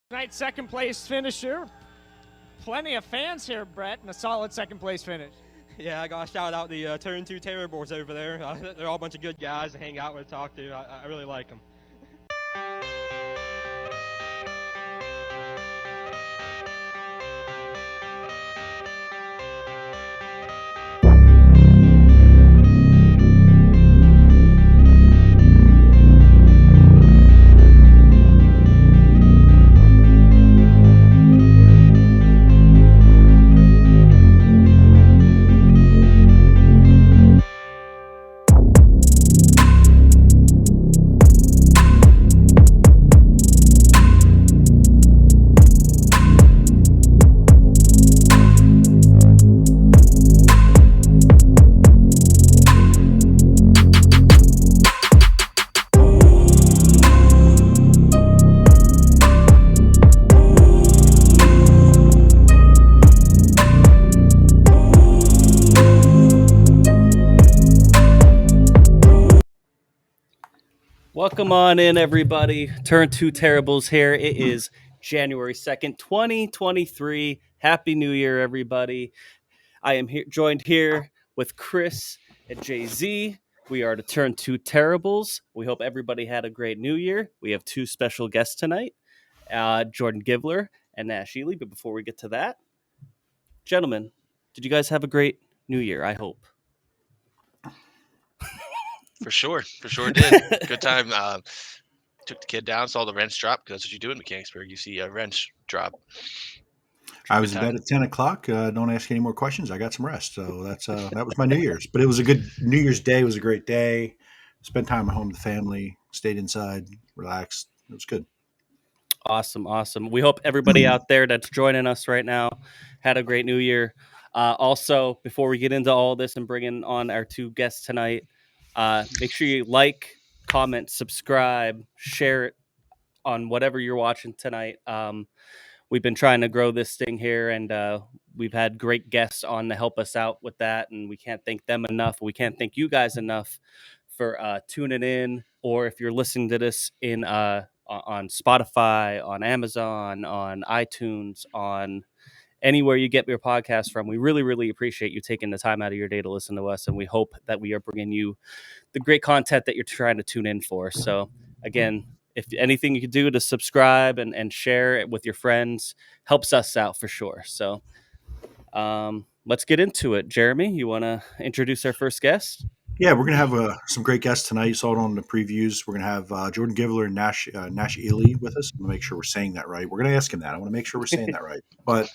Tonight's second place finisher. Plenty of fans here, Brett, and a solid second place finish. Yeah, I got to shout out the Turn 2 Terribles over there. They're all a bunch of good guys to hang out with, talk to. I really like them. Welcome on in, everybody. Turn 2 Terribles here. It is January 2nd, 2023. Happy New Year, everybody. I am joined here with Chris and Jay-Z. We are the Turn 2 Terribles. We hope everybody had a great New Year. We have two special guests tonight, Jordan Givler and Nash Ely. But before we get to that, gentlemen, did you guys have a great New Year? I hope. For sure did. Good time. Took the kid down, saw the wrench drop, because that's what you do in Mechanicsburg. You see a wrench drop. I was in bed at 10 o'clock. Don't ask any more questions. I got some rest. So that was my New Year's. But it was a good New Year's Day. It was a great day. Spent time at home with the family, stayed inside, relaxed. It was good. Awesome. We hope everybody out there that's joining us right now had a great New Year. Also, before we get into all this and bringing on our two guests tonight, make sure you like, comment, subscribe, share it on whatever you're watching tonight. We've been trying to grow this thing here, and we've had great guests on to help us out with that, and we can't thank them enough. We can't thank you guys enough for tuning in, or if you're listening to this in on Spotify, on Amazon, on iTunes, on anywhere you get your podcast from. We really, really appreciate you taking the time out of your day to listen to us, and we hope that we are bringing you the great content that you're trying to tune in for. So again, if anything you can do to subscribe and share it with your friends helps us out for sure. So let's get into it. Jeremy, you want to introduce our first guest? Yeah, we're going to have some great guests tonight. You saw it on the previews. We're going to have Jordan Givler and Nash Ely with us. I'm going to make sure we're saying that right. We're going to ask him that. I want to make sure we're saying that right. But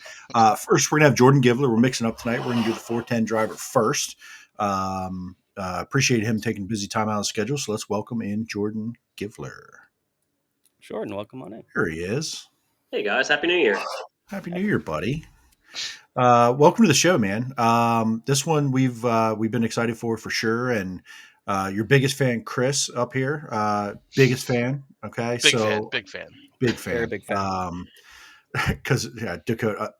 first, we're going to have Jordan Givler. We're mixing up tonight. We're going to do the 410 driver first. Appreciate him taking busy time out of the schedule. So let's welcome in Jordan Givler. Jordan, welcome on in. Here he is. Hey guys, Happy New Year. Happy New Year, buddy. Welcome to the show, man. This one we've been excited for sure. And your biggest fan, Chris, up here, biggest fan. Okay, Big fan. Very big fan. Because Dakota.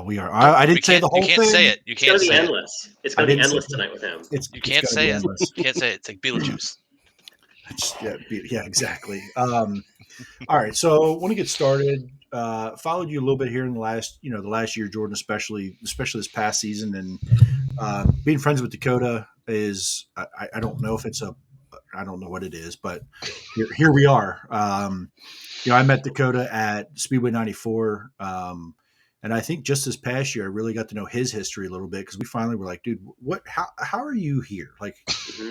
We are. I didn't say the whole thing. You can't say it. You can't say endless. It's going to be endless tonight with him. You can't say it. You can't say it. It's like Beetlejuice. Yeah, exactly. All right, so I want to get started. Followed you a little bit here in the last year, Jordan, especially this past season, and being friends with Dakota is I don't know if it's I don't know what it is, but here we are. I met Dakota at Speedway 94. And I think just this past year, I really got to know his history a little bit, because we finally were like, dude, how are you here? Like,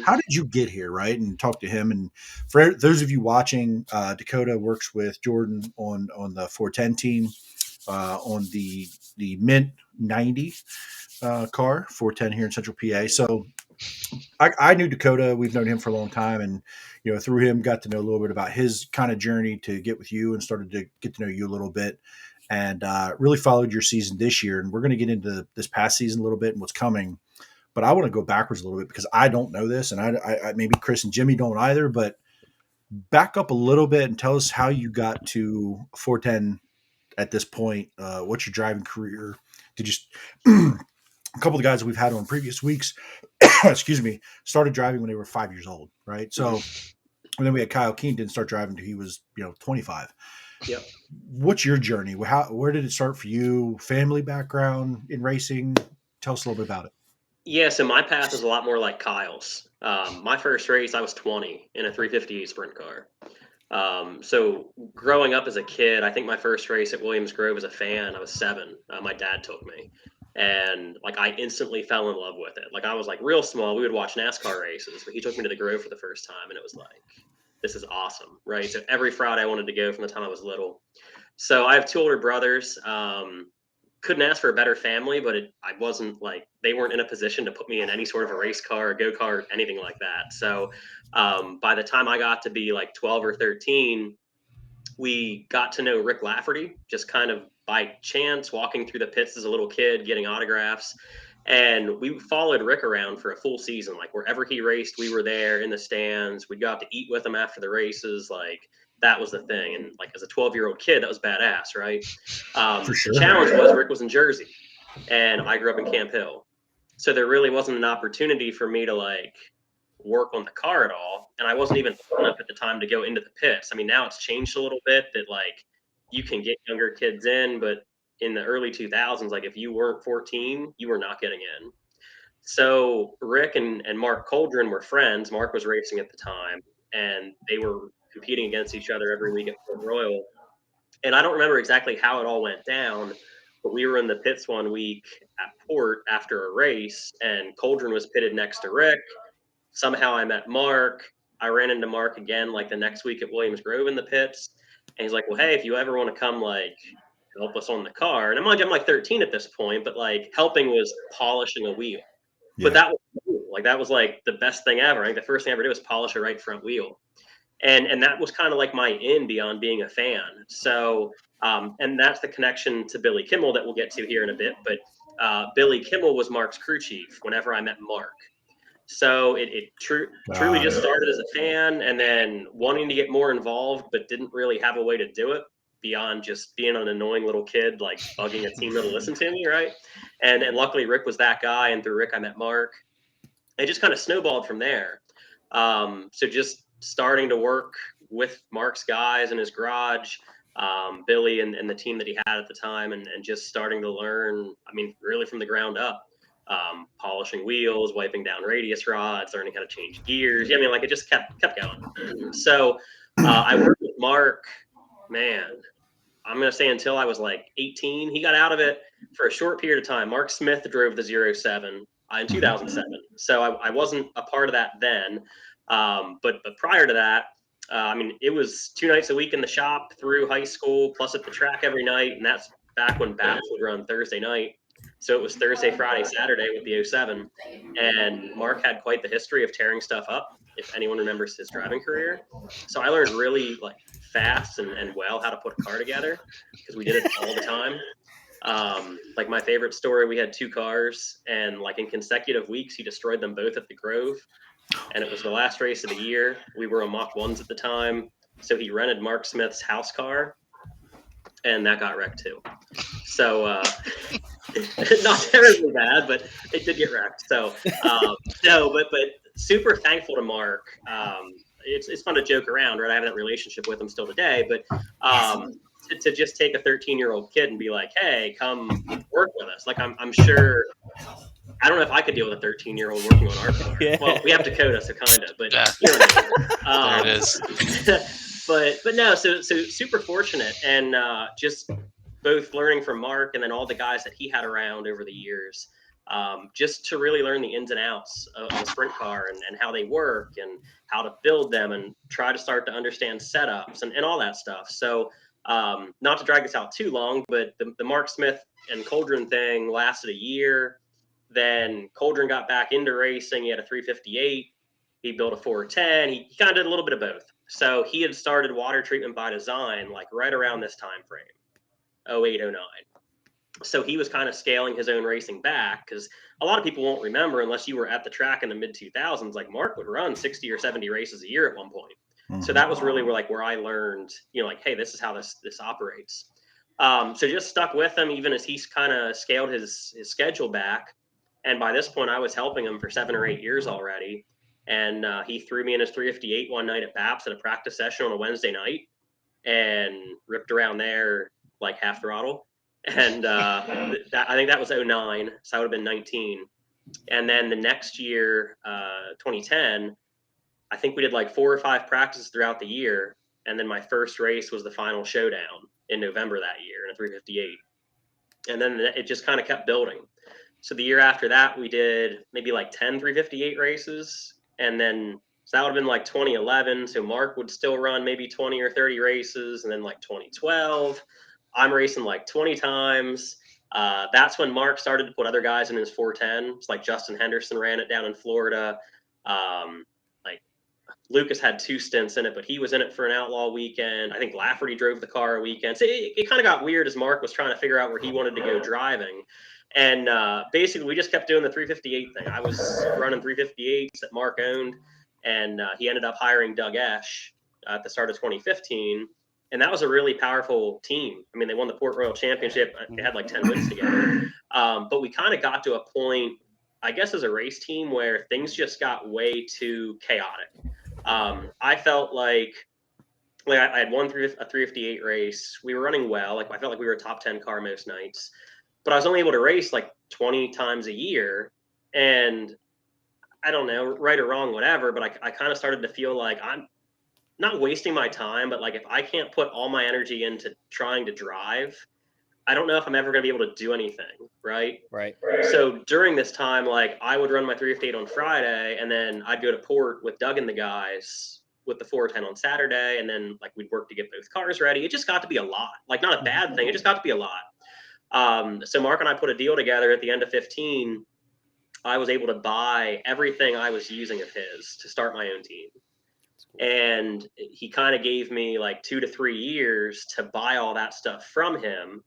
how did you get here? Right. And talk to him. And for those of you watching, Dakota works with Jordan on the 410 team, on the Mint 90 car, 410 here in Central PA. So I knew Dakota. We've known him for a long time. And, through him, got to know a little bit about his kind of journey to get with you, and started to get to know you a little bit. And really followed your season this year. And we're going to get into this past season a little bit and what's coming. But I want to go backwards a little bit, because I don't know this, and I maybe Chris and Jimmy don't either. But back up a little bit and tell us how you got to 410 at this point. What's your driving career? Did you a couple of the guys that we've had on previous weeks, excuse me, started driving when they were 5 years old, right? So, and then we had Kyle Keene, didn't start driving until he was 25. Yep. What's your journey? Where did it start for you? Family background in racing? Tell us a little bit about it. Yeah, so my path is a lot more like Kyle's. My first race, I was 20 in a 358 sprint car. So growing up as a kid, I think my first race at Williams Grove as a fan, I was 7. My dad took me, and like I instantly fell in love with it. Like I was like real small. We would watch NASCAR races, but he took me to the Grove for the first time, and it was like, this is awesome, right? So every Friday I wanted to go from the time I was little. So I have 2 older brothers. Couldn't ask for a better family, but I wasn't like, they weren't in a position to put me in any sort of a race car, or go kart, anything like that. So by the time I got to be like 12 or 13, we got to know Rick Lafferty just kind of by chance, walking through the pits as a little kid, getting autographs. And we followed Rick around for a full season. Like wherever he raced, we were there in the stands. We'd go out to eat with him after the races. Like that was the thing. And like as a 12-year-old kid, that was badass, right? For sure. The challenge was Rick was in Jersey and I grew up in Camp Hill. So there really wasn't an opportunity for me to like work on the car at all. And I wasn't even old enough at the time to go into the pits. I mean, now it's changed a little bit that like you can get younger kids in, but in the early 2000s, like if you weren't 14, you were not getting in. So Rick and Mark Coldren were friends. Mark was racing at the time, and they were competing against each other every week at Port Royal. And I don't remember exactly how it all went down, but we were in the pits one week at Port after a race, and Coldren was pitted next to Rick. Somehow I met Mark. I ran into Mark again like the next week at Williams Grove in the pits. And he's like, well, hey, if you ever want to come like help us on the car. And I'm like 13 at this point, but like helping was polishing a wheel. Yeah. But that was cool. Like that was like the best thing ever. Like the first thing I ever did was polish a right front wheel. And that was kind of like my in beyond being a fan. So and that's the connection to Billy Kimmel that we'll get to here in a bit. But Billy Kimmel was Mark's crew chief whenever I met Mark. So it truly just started as a fan, and then wanting to get more involved, but didn't really have a way to do it beyond just being an annoying little kid, like bugging a team to listen to me, right? And luckily Rick was that guy, and through Rick I met Mark. It just kind of snowballed from there. So just starting to work with Mark's guys in his garage, Billy and the team that he had at the time, and just starting to learn, I mean, really from the ground up. Polishing wheels, wiping down radius rods, learning how to change gears. I mean, like it just kept going. So I worked with Mark, man, I'm going to say until I was like 18. He got out of it for a short period of time. Mark Smith drove the 07 in 2007. So I wasn't a part of that then. But prior to that, I mean, it was 2 nights a week in the shop through high school, plus at the track every night. And that's back when BAPS would run Thursday night. So it was Thursday, Friday, Saturday with the 07. And Mark had quite the history of tearing stuff up, if anyone remembers his driving career. So I learned really like fast and well how to put a car together because we did it all the time. Like my favorite story, we had 2 cars, and like in consecutive weeks, he destroyed them both at the Grove. And it was the last race of the year. We were on Mach 1s at the time. So he rented Mark Smith's house car, and that got wrecked too. So not terribly bad, but it did get wrecked. So no, but super thankful to Mark. It's fun to joke around, right? I have that relationship with him still today, but to just take a 13-year-old kid and be like, hey, come work with us. Like I'm sure, I don't know if I could deal with a 13-year-old working on our car. Yeah. Well, we have Dakota, so kind of, but you know what I mean. There it is. but no, so super fortunate, and just both learning from Mark and then all the guys that he had around over the years, just to really learn the ins and outs of a sprint car and how they work and how to build them and try to start to understand setups and all that stuff. So not to drag this out too long, but the Mark Smith and Coldren thing lasted a year. Then Coldren got back into racing. He had a 358. He built a 410. He kind of did a little bit of both. So he had started water treatment by design like right around this time frame. 08, 09. So he was kind of scaling his own racing back, because a lot of people won't remember unless you were at the track in the mid 2000s. Like Mark would run 60 or 70 races a year at one point. Mm-hmm. So that was really where I learned, like, hey, this is how this operates. So just stuck with him even as he's kind of scaled his schedule back. And by this point, I was helping him for 7 or 8 years already. And he threw me in his 358 one night at BAPS at a practice session on a Wednesday night. and ripped around there like half throttle. And I think that was 09, so I would have been 19. And then the next year, 2010, I think we did like 4 or 5 practices throughout the year. And then my first race was the final showdown in November that year in a 358. And then it just kind of kept building. So the year after that, we did maybe like 10 358 races. And then, so that would have been like 2011. So Mark would still run maybe 20 or 30 races. And then like 2012, I'm racing like 20 times. That's when Mark started to put other guys in his 410. It's like Justin Henderson ran it down in Florida. Like Lucas had 2 stints in it, but he was in it for an outlaw weekend. I think Lafferty drove the car a weekend. So it kind of got weird as Mark was trying to figure out where he wanted to go driving. And basically, we just kept doing the 358 thing. I was running 358s that Mark owned, and he ended up hiring Doug Esch at the start of 2015. And that was a really powerful team. I mean, they won the Port Royal Championship. They had like 10 wins together. But we kind of got to a point, I guess, as a race team where things just got way too chaotic. I felt like I had won a 358 race. We were running well. Like I felt like we were a top 10 car most nights, but I was only able to race like 20 times a year. And I don't know, right or wrong, whatever, but I kind of started to feel like I'm not wasting my time, but like if I can't put all my energy into trying to drive, I don't know if I'm ever going to be able to do anything. Right. So during this time, like I would run my 358 on Friday, and then I'd go to Port with Doug and the guys with the 410 on Saturday. And then like we'd work to get both cars ready. It just got to be a lot, like not a bad thing. It just got to be a lot. So Mark and I put a deal together at the end of 15. I was able to buy everything I was using of his to start my own team. And he kind of gave me like 2 to 3 years to buy all that stuff from him,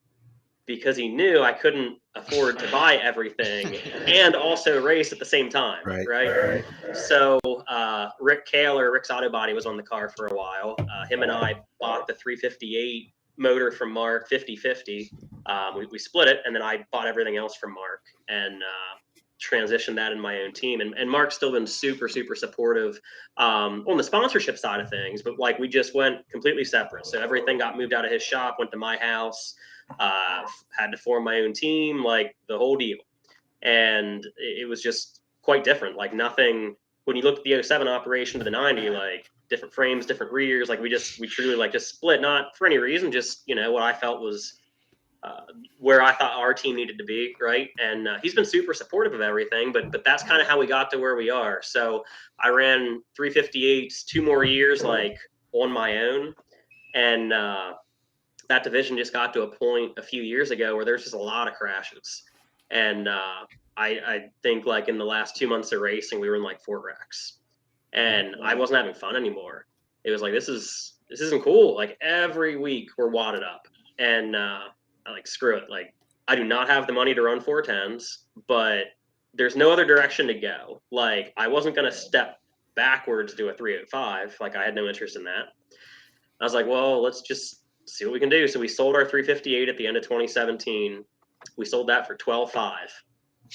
because he knew I couldn't afford to buy everything and also race at the same time. Right. So Rick Kaler, Rick's Auto Body, was on the car for a while. Him and I bought the 358 motor from Mark 50/50. We split it, and then I bought everything else from Mark and transitioned that in my own team. And Mark's still been super, super supportive on the sponsorship side of things, but like we just went completely separate. So everything got moved out of his shop, went to my house, had to form my own team, like the whole deal. And it was just quite different. Like nothing, when you look at the 07 operation to the 90, like different frames, different rears, like we truly like just split, not for any reason, just, you know, what I felt was where I thought our team needed to be, right? And he's been super supportive of everything, but that's kind of how we got to where we are. So I ran 358s 2 more years, like on my own, and that division just got to a point a few years ago where there's just a lot of crashes, and I think like in the last 2 months of racing, we were in like 4 wrecks, and I wasn't having fun anymore. It was like this isn't cool. Like every week we're wadded up, and like screw it, like I do not have the money to run 410s, but there's no other direction to go. Like I wasn't going to step backwards to a 305. Like I had no interest in that. I was like, well, let's just see what we can do. So we sold our 358 at the end of 2017. We sold that for $12,500,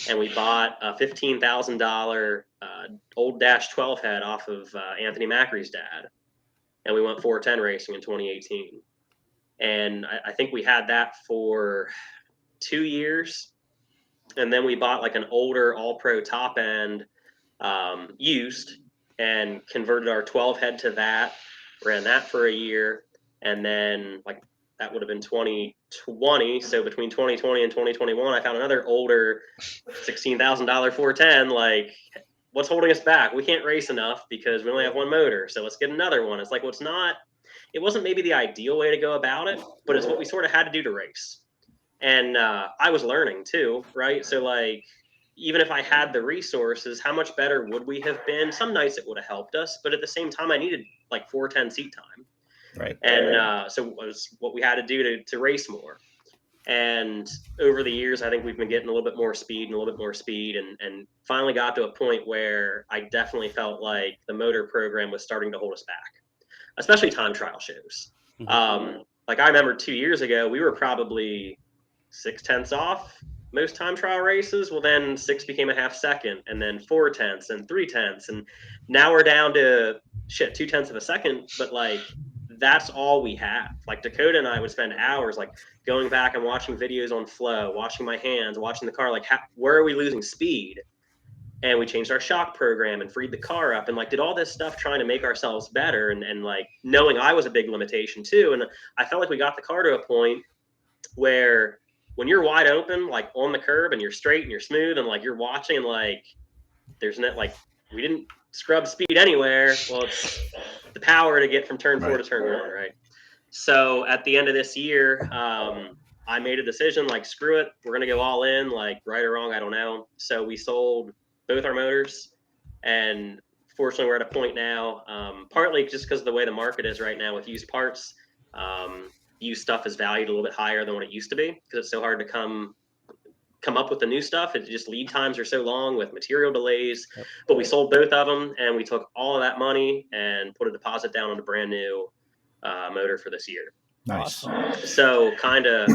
and we bought a $15,000 old Dash 12 head off of Anthony Macri's dad, and we went 410 racing in 2018. And I think we had that for 2 years. And then we bought like an older all-pro top end used and converted our 12 head to that, ran that for a year. And then like that would have been 2020. So between 2020 and 2021, I found another older $16,000 410. Like, what's holding us back? We can't race enough because we only have one motor. So let's get another one. It's like, well, it wasn't maybe the ideal way to go about it, but it's what we sort of had to do to race. And I was learning too, right? So like, even if I had the resources, how much better would we have been? Some nights it would have helped us, but at the same time, I needed like 410 seat time. Right. And so it was what we had to do to race more. And over the years, I think we've been getting a little bit more speed and finally got to a point where I definitely felt like the motor program was starting to hold us back, especially time trial shows. Mm-hmm. Like I remember 2 years ago, we were probably 0.6 off most time trial races. Well, then 6 became a half second, and then 0.4 and 0.3, and now we're down to 0.2 of a second. But like that's all we have. Like Dakota and I would spend hours like going back and watching videos on flow, watching my hands, watching the car, like where are we losing speed? And we changed our shock program and freed the car up and like did all this stuff trying to make ourselves better and like knowing I was a big limitation too. And I felt like we got the car to a point where when you're wide open, like on the curb and you're straight and you're smooth and like you're watching and like there's not like we didn't scrub speed anywhere. Well, it's the power to get from turn 4 to turn 1, right? So at the end of this year, I made a decision like screw it, we're gonna go all in, like right or wrong, I don't know. So we sold both our motors, and fortunately we're at a point now, partly just because of the way the market is right now with used parts. Used stuff is valued a little bit higher than what it used to be because it's so hard to come up with the new stuff. It just lead times are so long with material delays. Yep. But we sold both of them and we took all of that money and put a deposit down on a brand new motor for this year. Nice. So kind of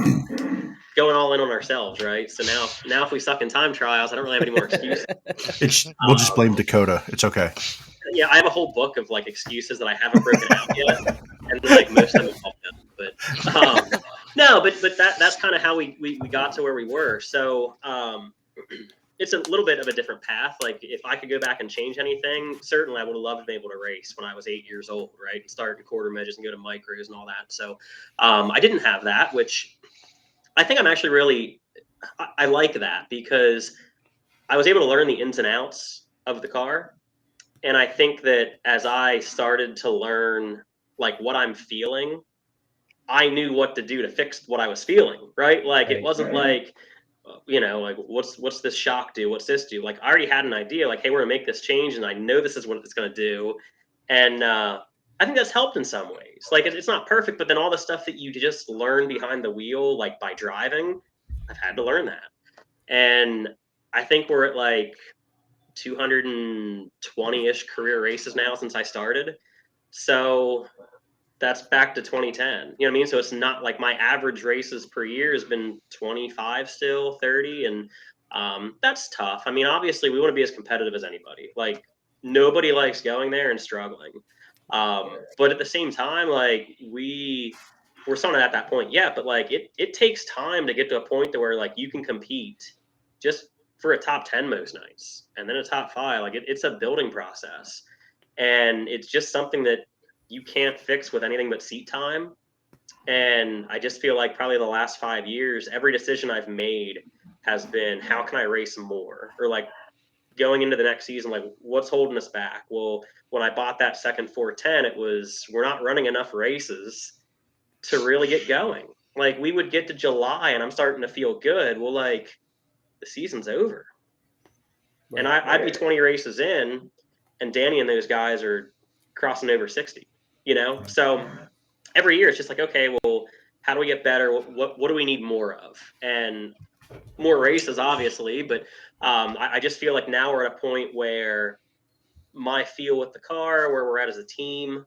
going all in on ourselves, right? So now if we suck in time trials, I don't really have any more excuses. We'll just blame Dakota. It's okay. Yeah, I have a whole book of like excuses that I haven't broken out yet, and like most of them have helped them. But no, but that's kind of how we got to where we were. So it's a little bit of a different path. Like if I could go back and change anything, certainly I would have loved to be able to race when I was 8 years old, right? And start in quarter midgets and go to micros and all that. So I didn't have that, which I think I'm actually really, I like that because I was able to learn the ins and outs of the car. And I think that as I started to learn like what I'm feeling, I knew what to do to fix what I was feeling, right? Like it wasn't like, you know, like what's this shock do? What's this do? Like I already had an idea, like, hey, we're gonna make this change, and I know this is what it's gonna do. And I think that's helped in some ways. Like it's not perfect, but then all the stuff that you just learn behind the wheel, like by driving, I've had to learn that. And I think we're at like 220-ish career races now since I started. So that's back to 2010. You know what I mean? So it's not like my average races per year has been 25 still, 30. And that's tough. I mean, obviously we want to be as competitive as anybody. Like nobody likes going there and struggling. But at the same time, like we're still not at that point yet, but like it takes time to get to a point to where like you can compete just for a top 10 most nights and then a top 5. Like it's a building process, and it's just something that you can't fix with anything but seat time. And I just feel like probably the last 5 years, every decision I've made has been, how can I race more? Or like going into the next season, like what's holding us back? Well, when I bought that second 410, it was, we're not running enough races to really get going. Like we would get to July and I'm starting to feel good. Well, like the season's over. Right. And I'd be 20 races in and Danny and those guys are crossing over 60, you know? So every year it's just like, okay, well, how do we get better? What do we need more of? And more races, obviously, but I just feel like now we're at a point where my feel with the car, where we're at as a team,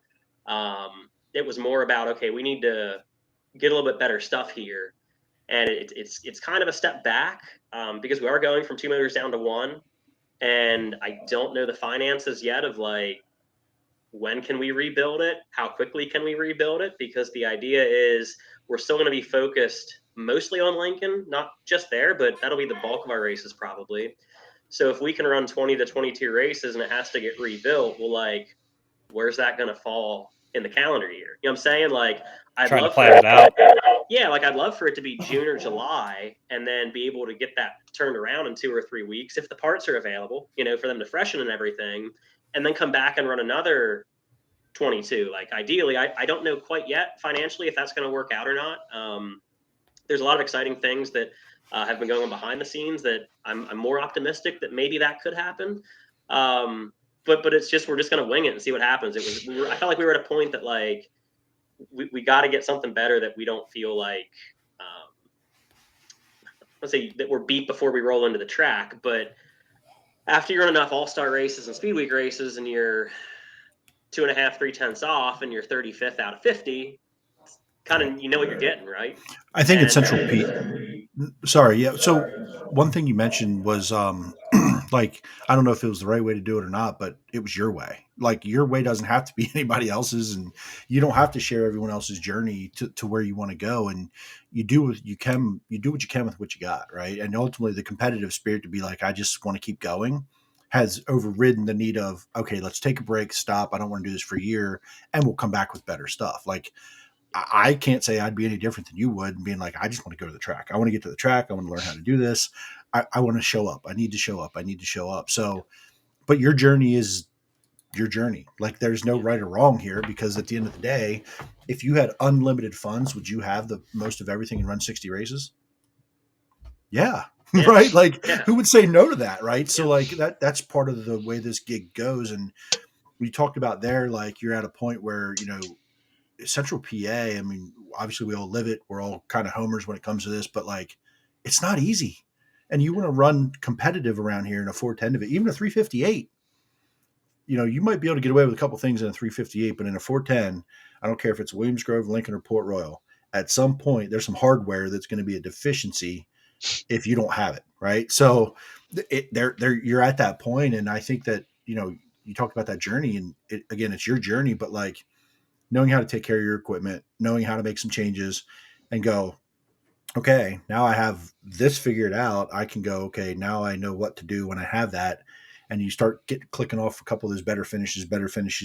it was more about, okay, we need to get a little bit better stuff here. And it's kind of a step back because we are going from 2 motors down to 1. And I don't know the finances yet of like, when can we rebuild it? How quickly can we rebuild it? Because the idea is we're still going to be focused mostly on Lincoln, not just there, but that'll be the bulk of our races probably. So if we can run 20 to 22 races and it has to get rebuilt, well, like, where's that going to fall in the calendar year? You know what I'm saying? Like, I'd love to plan it out. Yeah, like I'd love for it to be June or July and then be able to get that turned around in 2 or 3 weeks if the parts are available, you know, for them to freshen and everything, and then come back and run another 22. Like ideally, I don't know quite yet financially if that's going to work out or not. There's a lot of exciting things that have been going on behind the scenes that I'm more optimistic that maybe that could happen. But it's just, we're just going to wing it and see what happens. I felt like we were at a point that like, we got to get something better that we don't feel like, let's say that we're beat before we roll into the track. But after you run enough all-star races and speed week races and you're 2.5, 3/10 off and you're 35th out of 50, kind of, you know what you're getting, right? I think it's Central Pete. Sorry. Yeah. So one thing you mentioned was Like, I don't know if it was the right way to do it or not, but it was your way. Like, your way doesn't have to be anybody else's, and you don't have to share everyone else's journey to where you want to go. And you do what you can, with what you got, right? And ultimately, the competitive spirit to be like, I just want to keep going, has overridden the need of, okay, let's take a break, stop. I don't want to do this for a year, and we'll come back with better stuff. Like, I can't say I'd be any different than you would, and being like, I just want to go to the track. I want to get to the track. I want to learn how to do this. I want to show up. I need to show up. I need to show up. So, but your journey is your journey. Like, there's no right or wrong here, because at the end of the day, if you had unlimited funds, would you have the most of everything and run 60 races? Yeah. Yeah. Right. Like, Yeah. who would say no to that? Right. So Yeah. like that's part of the way this gig goes. And we talked about there, like, you're at a point where, Central PA, I mean, obviously we all live it. We're all kind of homers when it comes to this, but like, it's not easy. And you want to run competitive around here in a 410 of it, even a 358. You might be able to get away with a couple things in a 358, but in a 410, I don't care if it's Williams Grove, Lincoln, or Port Royal. At some point, there's some hardware that's going to be a deficiency if you don't have it, right? So you're at that point, and I think that you talked about that journey, and again, it's your journey, but like, knowing how to take care of your equipment, knowing how to make some changes, and go, okay, now I have this figured out. I can go, okay, now I know what to do when I have that. And you start clicking off a couple of those better finishes,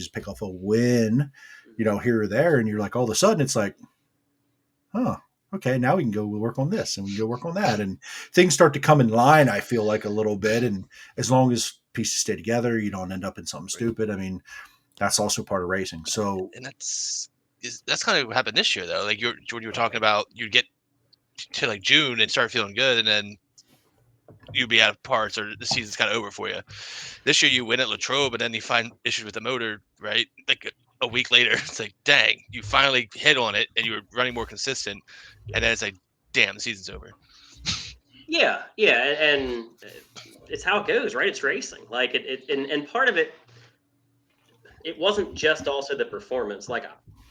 pick off a win, here or there. And you're like, all of a sudden it's like, huh, okay, now we can go work on this and we can go work on that. And things start to come in line, I feel like, a little bit. And as long as pieces stay together, you don't end up in something stupid. I mean, that's also part of racing. So, And that's kind of what happened this year, though. Like when you were talking about, you'd get to like June and start feeling good, and then you'd be out of parts, or the season's kind of over for you. This year you win at Latrobe, but then you find issues with the motor, right? Like a week later, it's like, dang, you finally hit on it, and you were running more consistent, and then it's like, damn, the season's over. Yeah, and it's how it goes, right? It's racing. Like and part of it wasn't just also the performance. Like,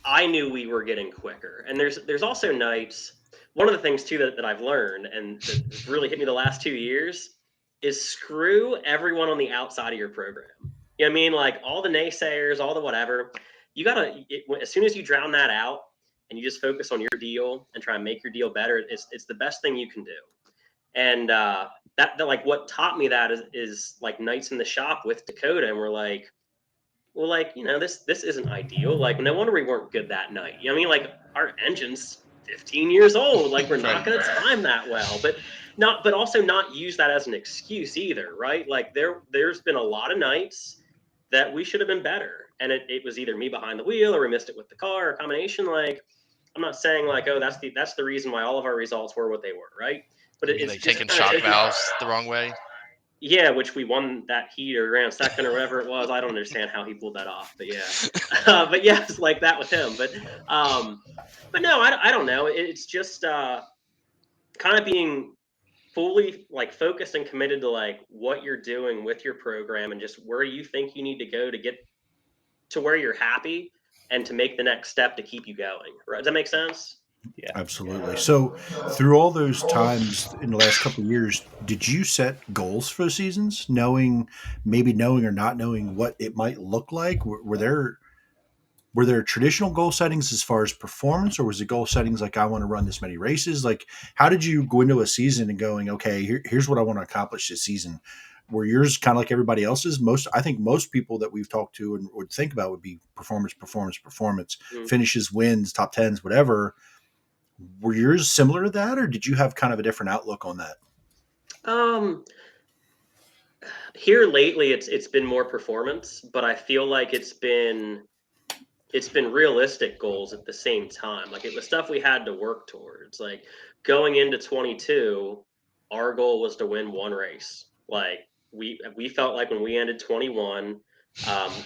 I knew we were getting quicker, and there's also nights. One of the things too that I've learned, and that really hit me the last 2 years, is screw everyone on the outside of your program. You know what I mean? Like, all the naysayers, all the whatever. You gotta, as soon as you drown that out and you just focus on your deal and try and make your deal better, it's the best thing you can do. And that like, what taught me that is like nights in the shop with Dakota, and we're like, well, like, this isn't ideal. Like, no wonder we weren't good that night. You know what I mean? Like, our engine's 15 years old. Like, we're not going to time that well, but also not use that as an excuse either, right? Like, there's been a lot of nights that we should have been better, and it was either me behind the wheel, or we missed it with the car, or a combination. Like, I'm not saying like, oh, that's the reason why all of our results were what they were, right? But It's it's like just taking kinda shock valves the wrong way. Yeah, which we won that heat or ran second or whatever it was. I don't understand how he pulled that off, but yeah, but yeah, it's like that with him. But no, I don't know. It's just kind of being fully like focused and committed to like what you're doing with your program, and just where you think you need to go to get to where you're happy, and to make the next step to keep you going. Right? Does that make sense? Yeah. absolutely. So, through all those times in the last couple of years, did you set goals for the seasons, maybe knowing or not knowing what it might look like? Were there traditional goal settings as far as performance, or was it goal settings like, I want to run this many races? Like, how did you go into a season and going, okay, here's what I want to accomplish this season? Were yours kind of like everybody else's? I think most people that we've talked to and would think about would be performance, performance, performance, Mm. finishes, wins, top tens, whatever. Were yours similar to that, or did you have kind of a different outlook on that? Um, Here lately, it's been more performance, but I feel like it's been realistic goals at the same time. Like, it was stuff we had to work towards. Like, going into 22, our goal was to win one race. Like, we felt like when we ended 21,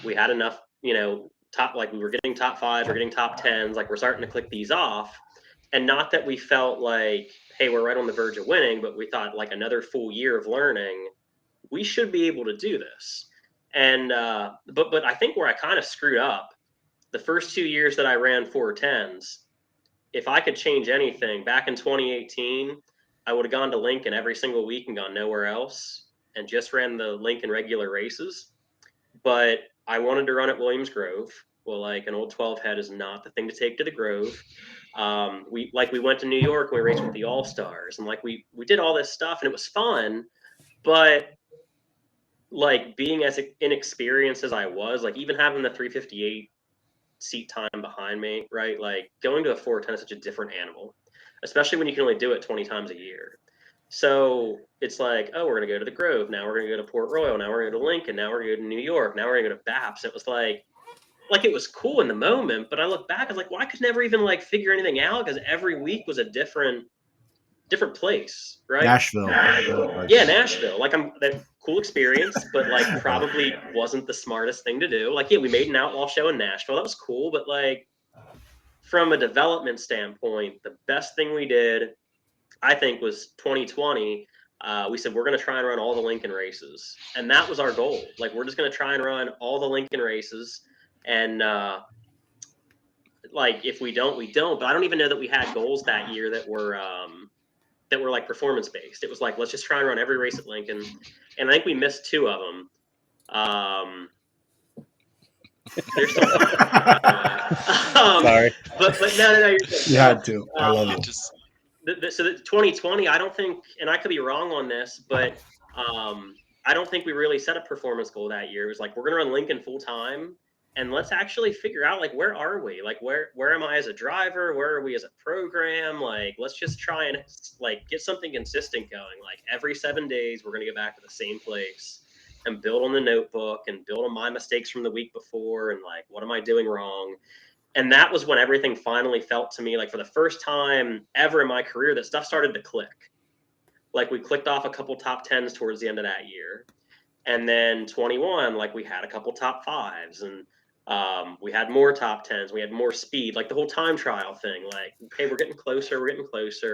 we had enough, like, we were getting top fives, we're getting top tens, like, we're starting to click these off. And not that we felt like, hey, we're right on the verge of winning, but we thought like another full year of learning, we should be able to do this. And but I think where I kind of screwed up, the first 2 years that I ran 410s, if I could change anything back in 2018, I would have gone to Lincoln every single week and gone nowhere else. and just ran the Lincoln regular races, but I wanted to run at Williams Grove. Well, like an old 12 head is not the thing to take to the Grove. We went to New York and we raced with the All Stars, and like we did all this stuff and it was fun, but like being as inexperienced as I was, like even having the 358 seat time behind me, right? Like going to a 410 is such a different animal, especially when you can only do it 20 times a year. So it's like, oh, we're going to go to the Grove. Now we're going to go to Port Royal. Now we're going to go to Lincoln. Now we're going to go to New York. Now we're going to go to BAPS. It was like it was cool in the moment, but I look back, I was like, well, I could never even like figure anything out because every week was a different place, right? Nashville. Yeah, Nashville. Like that cool experience, but like probably wasn't the smartest thing to do. Like, yeah, we made an outlaw show in Nashville. That was cool, but like from a development standpoint, the best thing we did, I think, was 2020. We said we're going to try and run all the Lincoln races, and that was our goal. Like, we're just going to try and run all the Lincoln races, and like if we don't, we don't. But I don't even know that we had goals that year that were like performance based. It was like, let's just try and run every race at Lincoln. And I think we missed 2 of them. There's some, Sorry. but no, you're good. You had to. I love it. So the 2020, I don't think, and I could be wrong on this, but I don't think we really set a performance goal that year. It was like, we're going to run Lincoln full time, and let's actually figure out, like, where are we? Like, where am I as a driver? Where are we as a program? Like, let's just try and, like, get something consistent going. Like, every 7 days, we're going to get back to the same place and build on the notebook and build on my mistakes from the week before and, like, what am I doing wrong? And that was when everything finally felt to me, like, for the first time ever in my career, that stuff started to click. Like, we clicked off a couple top 10s towards the end of that year. And then 21, like, we had a couple top 5s, and we had more top 10s. We had more speed, like the whole time trial thing. Like, okay, we're getting closer.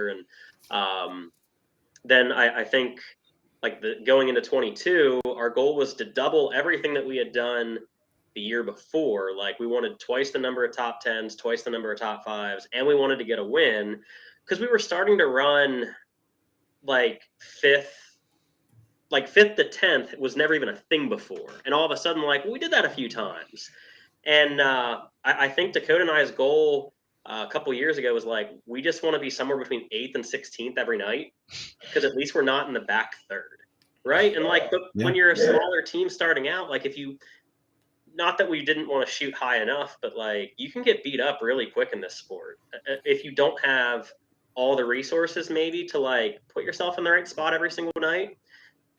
And then I think, like, going into 22, our goal was to double everything that we had done the year before. Like, we wanted twice the number of top 10s, twice the number of top 5s, and we wanted to get a win because we were starting to run like fifth to 10th was never even a thing before. And all of a sudden, like, well, we did that a few times. And I think Dakota and I's goal a couple years ago was like, we just want to be somewhere between 8th and 16th every night, because at least we're not in the back third, right? And like, when you're a smaller team starting out, like, if you, not that we didn't want to shoot high enough, but like, you can get beat up really quick in this sport if you don't have all the resources maybe to like put yourself in the right spot every single night.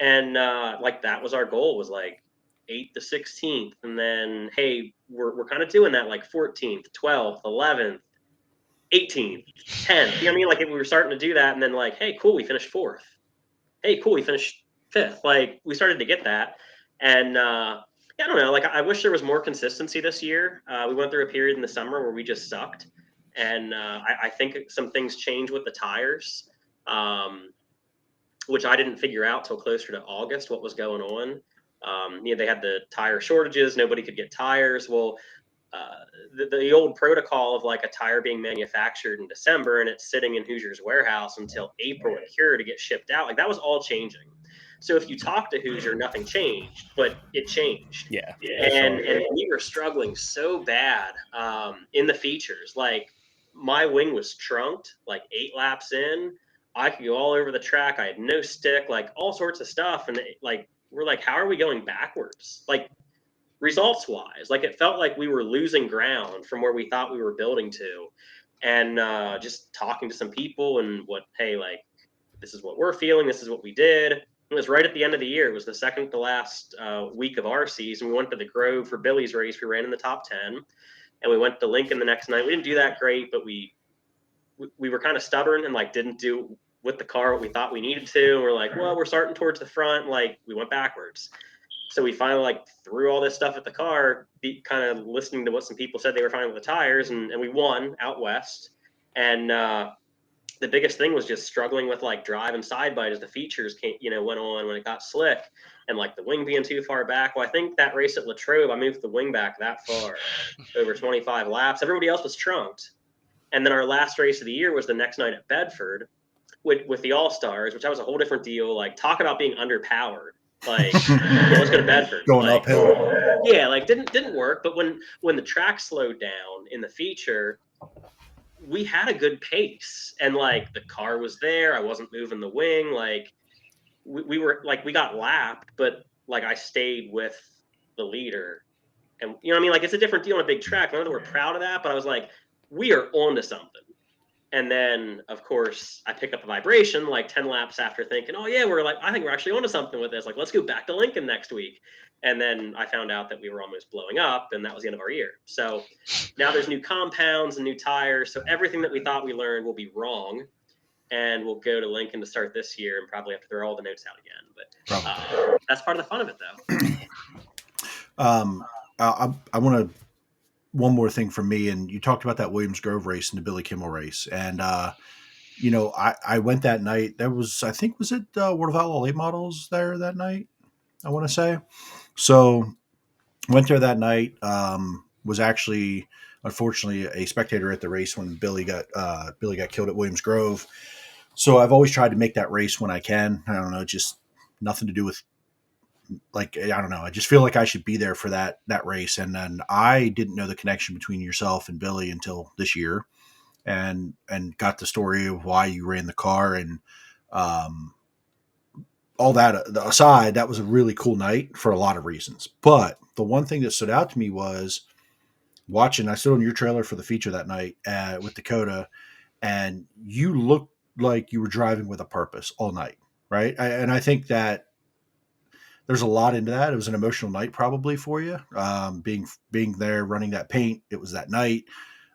And like, that was our goal, was like 8th to 16th, and then, hey, we're kind of doing that, like 14th, 12th, 11th, 18th, 10th. You know what I mean? Like, if we were starting to do that, and then like, hey, cool, we finished 4th. Hey, cool, we finished 5th. Like, we started to get that, and I don't know. Like, I wish there was more consistency this year. We went through a period in the summer where we just sucked, and I think some things changed with the tires. Which I didn't figure out till closer to August what was going on. They had the tire shortages. Nobody could get tires. Well, the old protocol of like a tire being manufactured in December and it's sitting in Hoosier's warehouse until April at Cure to get shipped out, like, that was all changing. So if you talk to Hoosier, nothing changed, but it changed. Yeah. And we were struggling so bad in the features. Like, my wing was trunked like 8 laps in. I could go all over the track. I had no stick, like all sorts of stuff. And like, we're like, how are we going backwards? Like, results wise, like, it felt like we were losing ground from where we thought we were building to. And just talking to some people and hey, like, this is what we're feeling. This is what we did. It was right at the end of the year. It was the second to last week of our season. We went to the Grove for Billy's race. We ran in the top 10, and we went to Lincoln the next night. We didn't do that great, but we were kind of stubborn and like didn't do with the car what we thought we needed to. We're like, well, we're starting towards the front. Like, we went backwards. So we finally like threw all this stuff at the car, kind of listening to what some people said they were finding with the tires, and we won out west. And the biggest thing was just struggling with like drive and side bite as the features went on when it got slick, and like the wing being too far back. Well, I think that race at Latrobe, I moved the wing back that far, over 25 laps. Everybody else was trunked. And then our last race of the year was the next night at Bedford with the All-Stars, which that was a whole different deal. Like, talk about being underpowered. Like, yeah, let's go to Bedford. Going Like, uphill. yeah, like didn't work. But when the track slowed down in the feature, we had a good pace, and like the car was there. I wasn't moving the wing. Like we were like we got lapped, but like I stayed with the leader, and you know what I mean. Like it's a different deal on a big track. I know that we're proud of that, but I was like, we are on to something. And then, of course, I picked up a vibration like 10 laps after thinking, oh, yeah, I think we're actually onto something with this. Like, let's go back to Lincoln next week. And then I found out that we were almost blowing up, and that was the end of our year. So now there's new compounds and new tires. So everything that we thought we learned will be wrong. And we'll go to Lincoln to start this year and probably have to throw all the notes out again. But that's part of the fun of it, though. I want to one more thing from me, and you talked about that Williams Grove race and the Billy Kimmel race, and I went that night. There was, I think, was it World of Outlaw late models there that night? I want to say. So went there that night. Was actually, unfortunately, a spectator at the race when Billy got killed at Williams Grove. So I've always tried to make that race when I can. I don't know, just nothing to do with, like, I don't know. I just feel like I should be there for that race. And then I didn't know the connection between yourself and Billy until this year, and got the story of why you ran the car, and all that aside, that was a really cool night for a lot of reasons. But the one thing that stood out to me was watching. I stood on your trailer for the feature that night with Dakota, and you looked like you were driving with a purpose all night, right? And I think that there's a lot into that. It was an emotional night probably for you, being there, running that paint. It was that night,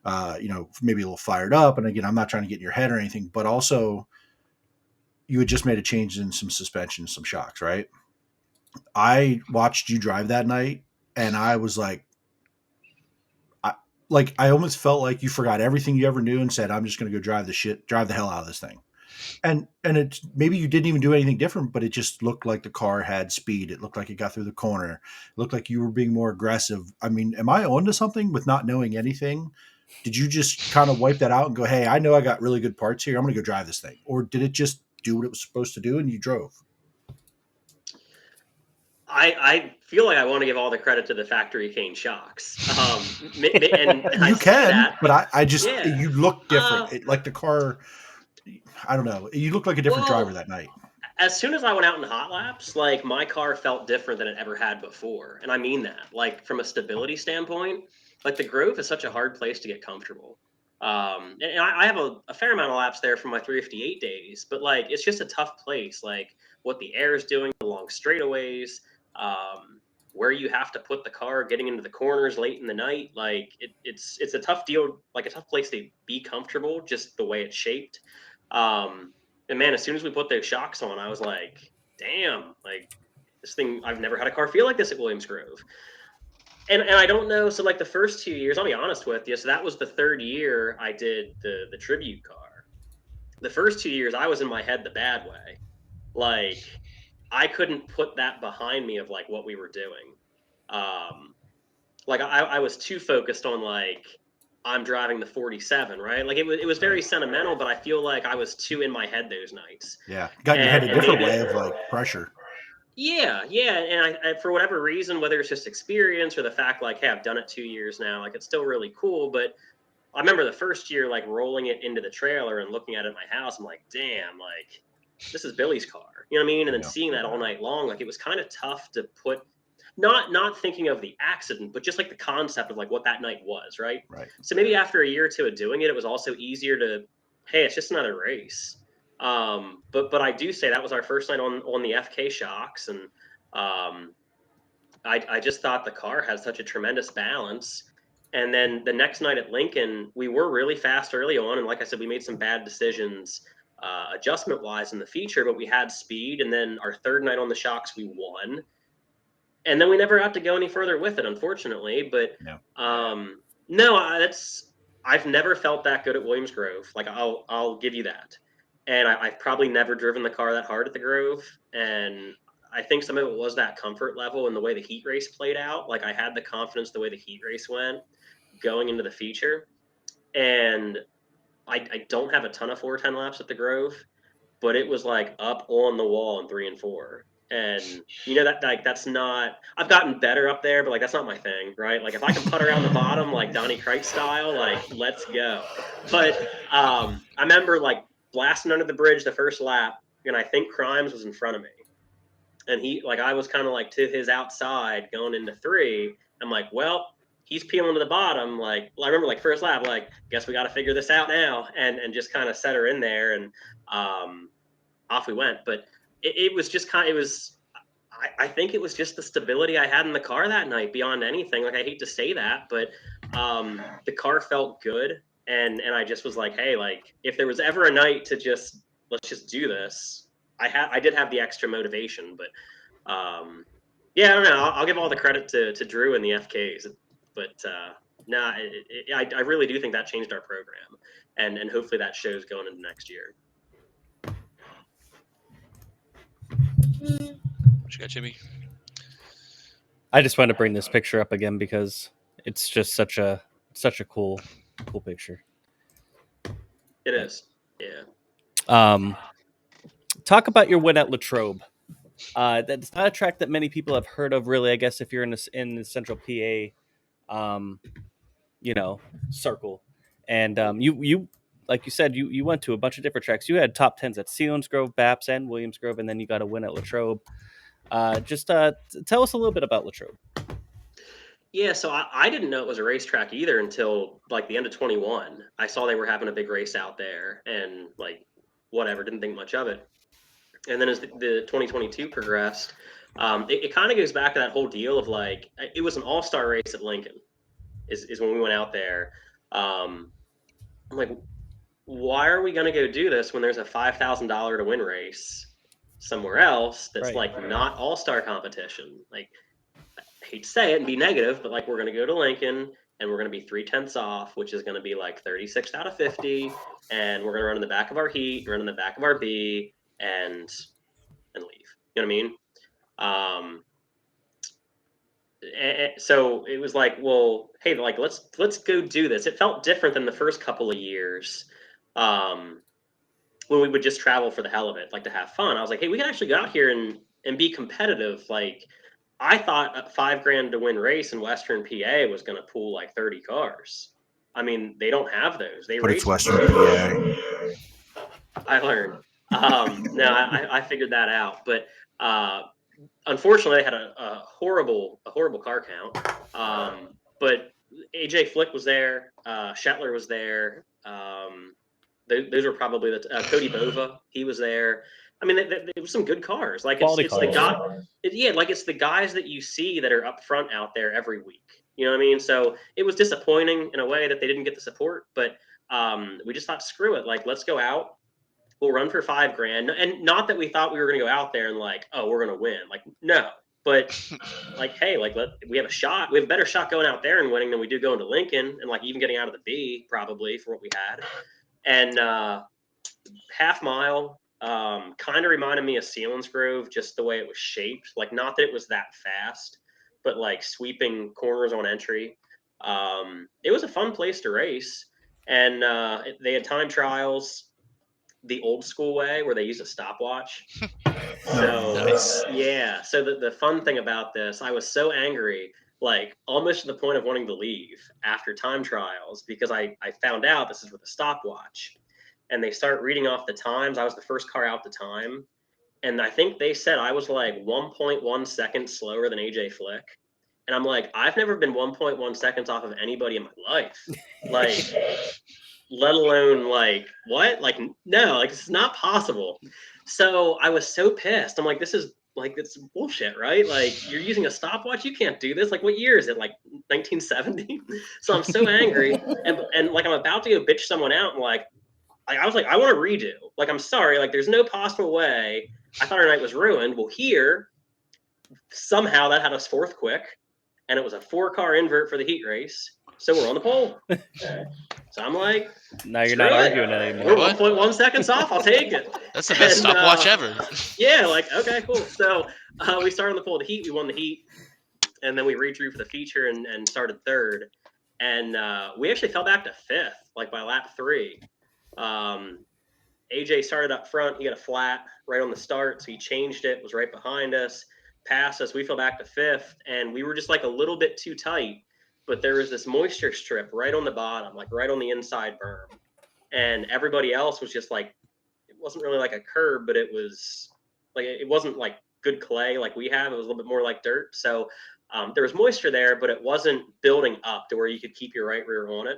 maybe a little fired up. And again, I'm not trying to get in your head or anything, but also you had just made a change in some suspension, some shocks, right? I watched you drive that night, and I was like, I almost felt like you forgot everything you ever knew and said, I'm just going to go drive the hell out of this thing. And it's maybe you didn't even do anything different, but it just looked like the car had speed. It looked like it got through the corner. It looked like you were being more aggressive. I mean, am I onto something with not knowing anything? Did you just kind of wipe that out and go, hey, I know I got really good parts here. I'm going to go drive this thing. Or did it just do what it was supposed to do and you drove? I feel like I want to give all the credit to the factory cane shocks. And You can, but I just, Yeah. you look different. Like the car, I don't know. You look like a different driver that night. As soon as I went out in hot laps, like my car felt different than it ever had before. And I mean that, like from a stability standpoint, like the Grove is such a hard place to get comfortable. And I have a fair amount of laps there from my 358 days, but like it's just a tough place. Like what the air is doing, the long straightaways, where you have to put the car, getting into the corners late in the night. Like it's a tough deal, like a tough place to be comfortable, just the way it's shaped. And man, as soon as we put those shocks on, I was like, damn, like this thing, I've never had a car feel like this at Williams Grove. And I don't know. So like the first 2 years, I'll be honest with you. So that was the third year I did the tribute car. The first 2 years, I was in my head the bad way. Like I couldn't put that behind me of like what we were doing. Like I was too focused on like I'm driving the 47, right? Like it was very sentimental, but I feel like I was too in my head those nights. Yeah, got in your head a different way of like pressure. Yeah, and I for whatever reason, whether it's just experience or the fact like, hey, I've done it 2 years now, like it's still really cool. But I remember the first year, like rolling it into the trailer and looking at it in my house, I'm like, damn, like this is Billy's car, you know what I mean? And then seeing that all night long, like it was kind of tough to put, not thinking of the accident, but just like the concept of like what that night was, right? Right. So maybe after a year or two of doing it, it was also easier to, hey, it's just another race. But I do say that was our first night on the FK shocks, and I just thought the car had such a tremendous balance. And then the next night at Lincoln, we were really fast early on, and like I said, we made some bad decisions adjustment wise in the feature, but we had speed. And then our third night on the shocks, we won, and then we never got to go any further with it, unfortunately. But I've never felt that good at Williams Grove. Like I'll give you that. And I've probably never driven the car that hard at the Grove. And I think some of it was that comfort level and the way the heat race played out. Like I had the confidence the way the heat race went going into the feature. And I don't have a ton of 410 laps at the Grove, but it was like up on the wall in 3 and 4. And that like that's not. I've gotten better up there, but like that's not my thing, right? Like if I can putt around the bottom like Donnie Kreitz style, like let's go. But I remember like blasting under the bridge the first lap, and I think Crimes was in front of me, and I was kind of like to his outside going into 3. I'm like, well, he's peeling to the bottom. Like, well, I remember like first lap, like, guess we got to figure this out now, and just kind of set her in there, and off we went. But it was just I think it was just the stability I had in the car that night beyond anything. Like, I hate to say that, but the car felt good. And I just was like, hey, like if there was ever a night to let's just do this, I did have the extra motivation, but yeah, I don't know. I'll give all the credit to Drew and the FKs, but I really do think that changed our program, and hopefully that shows going into next year. What you got, Jimmy? I just want to bring this picture up again because it's just such a cool picture. It is, yeah. Talk about your win at Latrobe. That's not a track that many people have heard of, really. I guess if you're in the Central PA, circle, and you like you said, you went to a bunch of different tracks. You had top 10s at Selinsgrove, Baps, and Williamsgrove, and then you got a win at Latrobe. Just tell us a little bit about Latrobe. Yeah, so I didn't know it was a racetrack either until like the end of 21. I saw they were having a big race out there, and like whatever, didn't think much of it. And then as the 2022 progressed, it kind of goes back to that whole deal of like it was an all-star race at Lincoln, is when we went out there. I'm like, why are we going to go do this when there's a $5,000 to win race somewhere else that's Right. like not all-star competition? Like, I hate to say it and be negative, but like we're going to go to Lincoln and we're going to be 3/10 off, which is going to be like 36 out of 50, and we're going to run in the back of our heat, run in the back of our B, and leave. You know what I mean? So it was like, well, hey, like let's go do this. It felt different than the first couple of years, when we would just travel for the hell of it, like to have fun. I was like, hey, we can actually go out here and be competitive. Like, I thought a $5,000 to win race in Western PA was going to pool like 30 cars. I mean, they don't have those. But it's Western PA. I learned. No, I figured that out. But unfortunately, they had a horrible car count. But AJ Flick was there. Shetler was there. Those were probably Cody Bova. He was there. I mean, there was some good cars. Like it's the guy, it's the guys that you see that are up front out there every week. You know what I mean? So it was disappointing in a way that they didn't get the support. But we just thought, screw it. Like, let's go out. We'll run for $5,000, and not that we thought we were going to go out there and like, oh, we're going to win. Like, no. But like, hey, like we have a shot. We have a better shot going out there and winning than we do going to Lincoln, and like even getting out of the B probably for what we had. And half mile kind of reminded me of Selinsgrove, just the way it was shaped. Like, not that it was that fast, but like sweeping corners on entry. It was a fun place to race, and they had time trials the old school way where they use a stopwatch. So Nice. yeah, so the fun thing about this, I was so angry, like almost to the point of wanting to leave after time trials, because I found out this is with a stopwatch, and they start reading off the times. I was the first car out the time, and I think they said I was like 1.1 seconds slower than AJ Flick. And I'm like, I've never been 1.1 seconds off of anybody in my life. Like, let alone like what? Like, no, like it's not possible. So I was so pissed. I'm like, this is bullshit, right? Like, you're using a stopwatch. You can't do this. Like, what year is it? Like 1970? So I'm so angry, and like I'm about to go bitch someone out, and like I was like, I want to redo. Like, I'm sorry. Like, there's no possible way. I thought our night was ruined. Well, here somehow that had us fourth quick, and it was a 4-car invert for the heat race. So we're on the pole. So I'm like, now you're not arguing anymore. We're 1.1 seconds off. I'll take it. That's the best stopwatch ever. Yeah, like, okay, cool. So we started on the pole of the heat. We won the heat. And then we redrew for the feature and started third. And we actually fell back to fifth, like by lap 3. AJ started up front. He got a flat right on the start, so he changed it, was right behind us, passed us. We fell back to 5th, and we were just like a little bit too tight. But there was this moisture strip right on the bottom, like right on the inside berm. And everybody else was just like, it wasn't really like a curb, but it was like, it wasn't like good clay like we have. It was a little bit more like dirt. So there was moisture there, but it wasn't building up to where you could keep your right rear on it.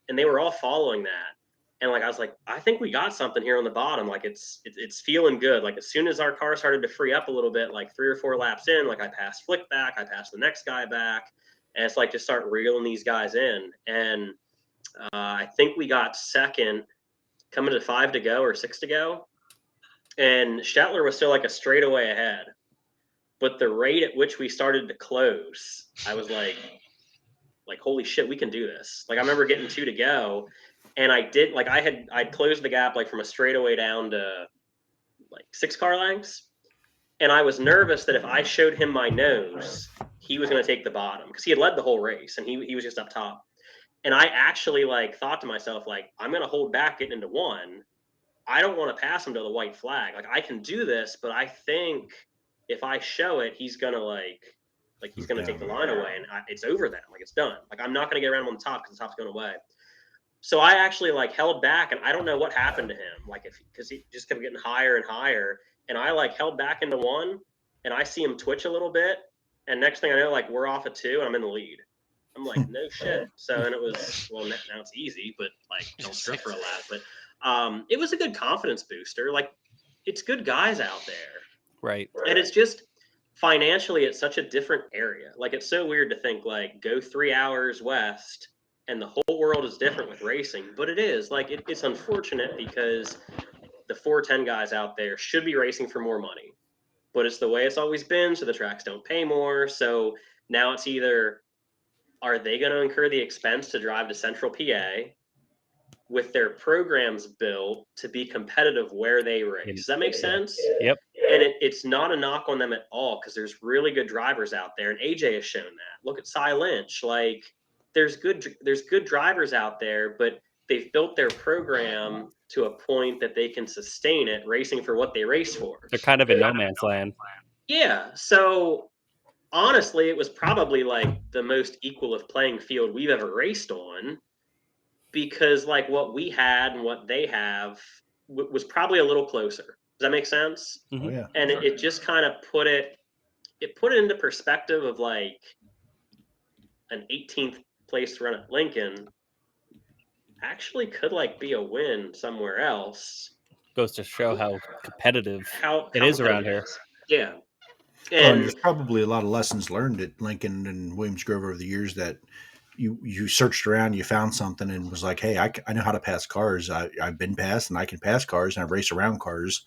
And they were all following that. And like, I was like, I think we got something here on the bottom. Like it's feeling good. Like as soon as our car started to free up a little bit, like 3 or 4 laps in, like I passed Flick back, I passed the next guy back. And it's like, just start reeling these guys in. And I think we got second coming to 5 to go or 6 to go. And Shetler was still like a straightaway ahead. But the rate at which we started to close, I was like, holy shit, we can do this. Like I remember getting 2 to go. And I did, like I'd closed the gap like from a straightaway down to like 6 car lengths. And I was nervous that if I showed him my nose, he was going to take the bottom because he had led the whole race and he was just up top. And I actually like thought to myself, like, I'm going to hold back getting into 1. I don't want to pass him to the white flag. Like I can do this, but I think if I show it, he's going to like he's going to take the line away and it's over then. Like it's done. Like I'm not going to get around him on the top because the top's going away. So I actually like held back and I don't know what happened to him. Like because he just kept getting higher and higher. And I like held back into 1 and I see him twitch a little bit. And next thing I know, like we're off at 2 and I'm in the lead. I'm like, no shit. So, and it was, well, now it's easy, but like don't strip for a lap. But it was a good confidence booster. Like it's good guys out there. Right. And it's just financially, it's such a different area. Like it's so weird to think like go 3 hours west and the whole world is different with racing. But it is like, it's unfortunate because the 410 guys out there should be racing for more money, but it's the way it's always been. So the tracks don't pay more. So now it's either, are they going to incur the expense to drive to Central PA with their programs built to be competitive where they race? Does that make sense? Yep. And it's not a knock on them at all because there's really good drivers out there. And AJ has shown that. Look at Cy Lynch. Like there's good drivers out there, but they've built their program to a point that they can sustain it racing for what they race for. They're kind of in no man's land. Yeah. So honestly, it was probably like the most equal of playing field we've ever raced on because like what we had and what they have was probably a little closer. Does that make sense? Mm-hmm. Oh, yeah. And it just kind of put it into perspective of like an 18th place run at Lincoln actually could like be a win somewhere else. Goes to show how competitive How it is around here. Yeah. And there's probably a lot of lessons learned at Lincoln and Williams Grove over the years that you searched around, you found something and was like, hey, I know how to pass cars. I've been passed and I can pass cars and I race around cars.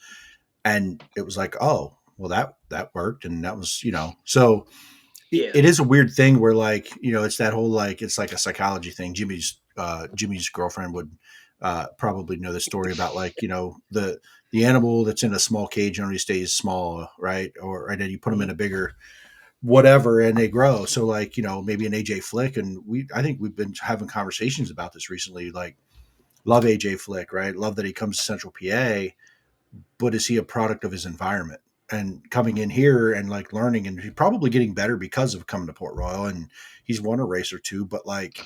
And it was like, oh, well, that worked. And that was, so it is a weird thing where like, it's that whole, like, it's like a psychology thing. Jimmy's girlfriend would probably know the story about like, the animal that's in a small cage only stays small, right? And then you put them in a bigger whatever and they grow. So like, maybe an AJ Flick, and I think we've been having conversations about this recently, like love AJ Flick, right? Love that he comes to Central PA, but is he a product of his environment? And coming in here and like learning, and he's probably getting better because of coming to Port Royal, and he's won a race or 2, but like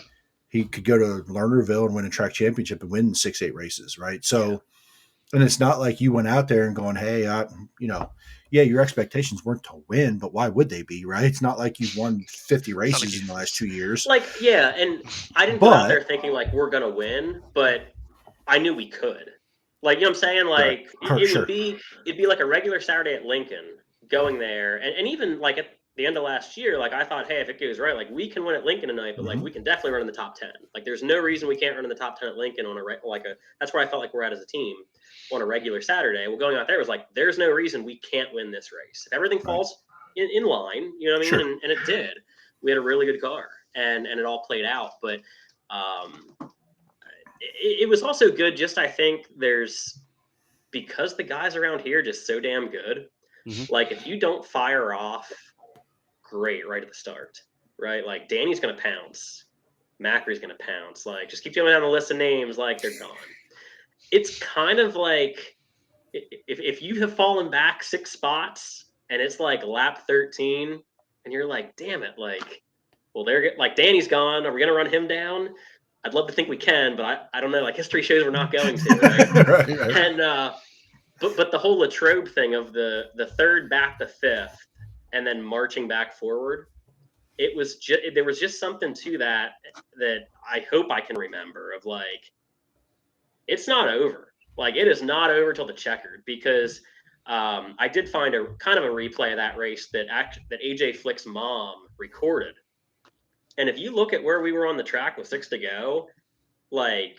he could go to Lernerville and win a track championship and win 6-8 races, right? So, and it's not like you went out there and going, hey, your expectations weren't to win, but why would they be, right? It's not like you've won 50 races in the last 2 years. Like, yeah, and I didn't go out there thinking like we're gonna win, but I knew we could. Like, you know what I'm saying? Like, it'd be like a regular Saturday at Lincoln going there, and even like at the end of last year, like I thought, hey, if it goes right, like we can win at Lincoln tonight, but like we can definitely run in the top 10. Like, there's no reason we can't run in the top 10 at Lincoln on that's where I felt like we're at as a team on a regular Saturday. Well, going out there was like, there's no reason we can't win this race. If everything falls in line, you know what I mean? Sure. And it did. We had a really good car, and it all played out. But it was also good. Just I think because the guys around here are just so damn good. Mm-hmm. Like if you don't fire off great right at the start, right? Like Danny's going to pounce. Macri's going to pounce. Like just keep going down the list of names like they're gone. it's kind of like if you have fallen back 6 spots and it's like lap 13 and you're like, damn it, like, well, like Danny's gone. Are we going to run him down? I'd love to think we can, but I don't know. Like history shows we're not going to, right? Right. And but the whole Latrobe thing of the third back to fifth and then marching back forward, it was just there was just something to that I hope I can remember of like, it's not over. Like it is not over till the checkered, because I did find a kind of a replay of that race that AJ Flick's mom recorded. And if you look at where we were on the track with 6 to go, like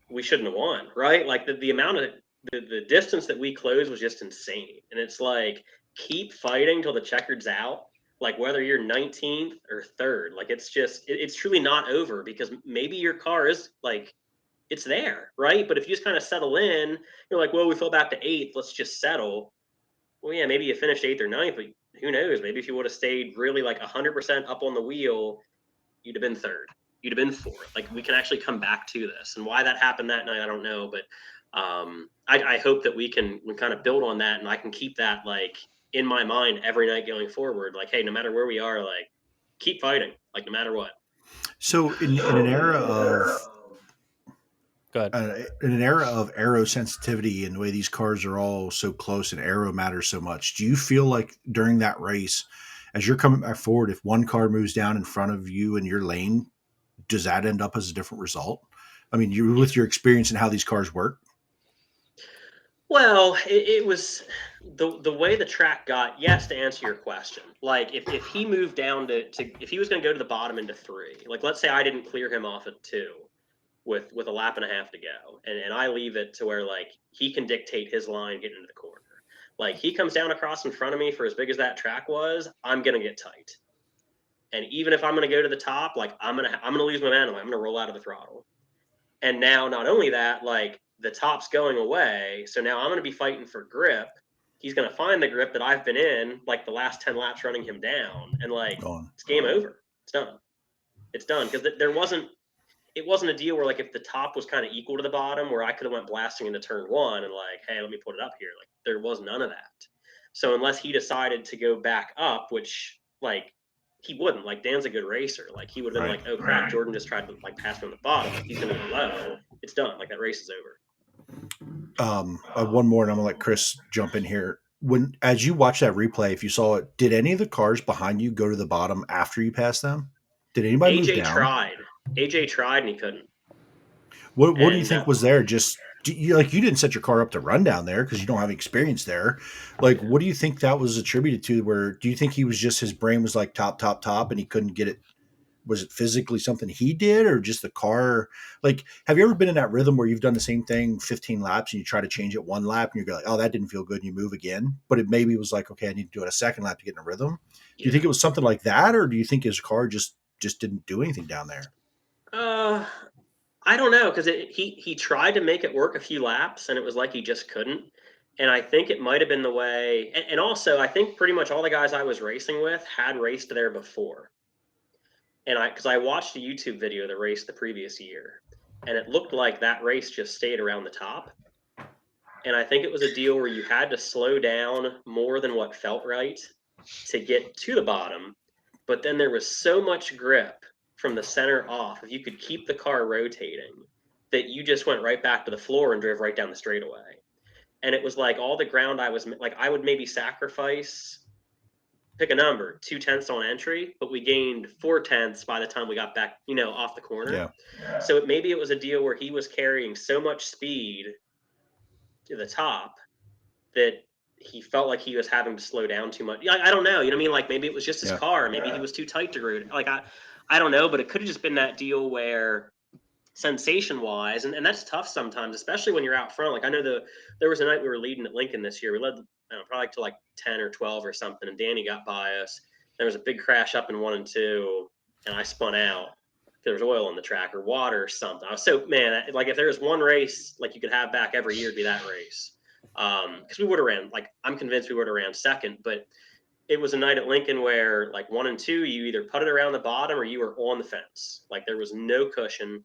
we shouldn't have won, right? Like the amount of the distance that we closed was just insane. And it's like, keep fighting till the checkered's out. Like whether you're 19th or 3rd, like it's just, it's truly not over, because maybe your car is like, it's there, right? But if you just kind of settle in, you're like, well, we fell back to 8th, let's just settle. Well, yeah, maybe you finished 8th or 9th, but who knows? Maybe if you would have stayed really like 100% up on the wheel, you'd have been 3rd. You'd have been 4th. Like we can actually come back to this. And why that happened that night, I don't know. But I hope that we kind of build on that, and I can keep that like in my mind every night going forward. Like, hey, no matter where we are, like keep fighting, like no matter what. So in an era of Good. in an era of aero sensitivity and the way these cars are all so close and aero matters so much, do you feel like during that race, as you're coming back forward, if one car moves down in front of you in your lane, does that end up as a different result? I mean, you with your experience and how these cars work. Well, it was the way the track got. Yes, to answer your question, like if he moved down to if he was going to go to the bottom into 3, like let's say I didn't clear him off at 2 with a lap and a half to go, and I leave it to where like he can dictate his line getting into the corner. Like he comes down across in front of me, for as big as that track was, I'm gonna get tight. And even if I'm gonna go to the top, like I'm gonna lose momentum. I'm gonna roll out of the throttle. And now not only that, like the top's going away, so now I'm going to be fighting for grip. He's going to find the grip that I've been in like the last 10 laps running him down, and like it's game over. It's done. It's done, because it wasn't a deal where like if the top was kind of equal to the bottom where I could have went blasting into turn 1 and like, hey, let me put it up here. Like there was none of that. So unless he decided to go back up, which like he wouldn't, like Dan's a good racer. Like he would have been like, oh crap, Jordan just tried to like pass me on the bottom. Like he's going to go low. It's done. Like that race is over. One more, and I'm gonna let Chris jump in here. When as you watch that replay, if you saw it, did any of the cars behind you go to the bottom after you passed them? Did anybody move down? AJ tried and he couldn't. What do you think was there? Just you didn't set your car up to run down there because you don't have experience there. Like, what do you think that was attributed to? Where do you think he was just his brain was like top, and he couldn't get it? Was it physically something he did, or just the car? Like, have you ever been in that rhythm where you've done the same thing 15 laps and you try to change it 1 lap and you're like, oh, that didn't feel good, and you move again? But it maybe was like, okay, I need to do it a 2nd lap to get in a rhythm. Do you think it was something like that, or do you think his car just didn't do anything down there? I don't know, because he tried to make it work a few laps and it was like he just couldn't. And I think it might have been the way, and also I think pretty much all the guys I was racing with had raced there before. And because I watched a YouTube video of the race the previous year, and it looked like that race just stayed around the top. And I think it was a deal where you had to slow down more than what felt right to get to the bottom. But then there was so much grip from the center off, if you could keep the car rotating, that you just went right back to the floor and drove right down the straightaway. And it was like all the ground I would maybe sacrifice, pick a number, 0.2 on entry, but we gained 0.4 by the time we got back, off the corner. Yeah. So maybe it was a deal where he was carrying so much speed to the top that he felt like he was having to slow down too much. I don't know. You know what I mean? Like maybe it was just his car. Maybe he was too tight to root. Like I don't know, but it could have just been that deal where sensation wise, and that's tough sometimes, especially when you're out front. Like I know there was a night we were leading at Lincoln this year. We led probably to like 10 or 12 or something, and Danny got by us. There was a big crash up in 1 and 2, and I spun out. There was oil on the track or water or something. I was so, man, like if there was one race like you could have back every year, it'd be that race. Because we would have ran, like I'm convinced we would have ran 2nd, but it was a night at Lincoln where like 1 and 2, you either put it around the bottom or you were on the fence. Like there was no cushion.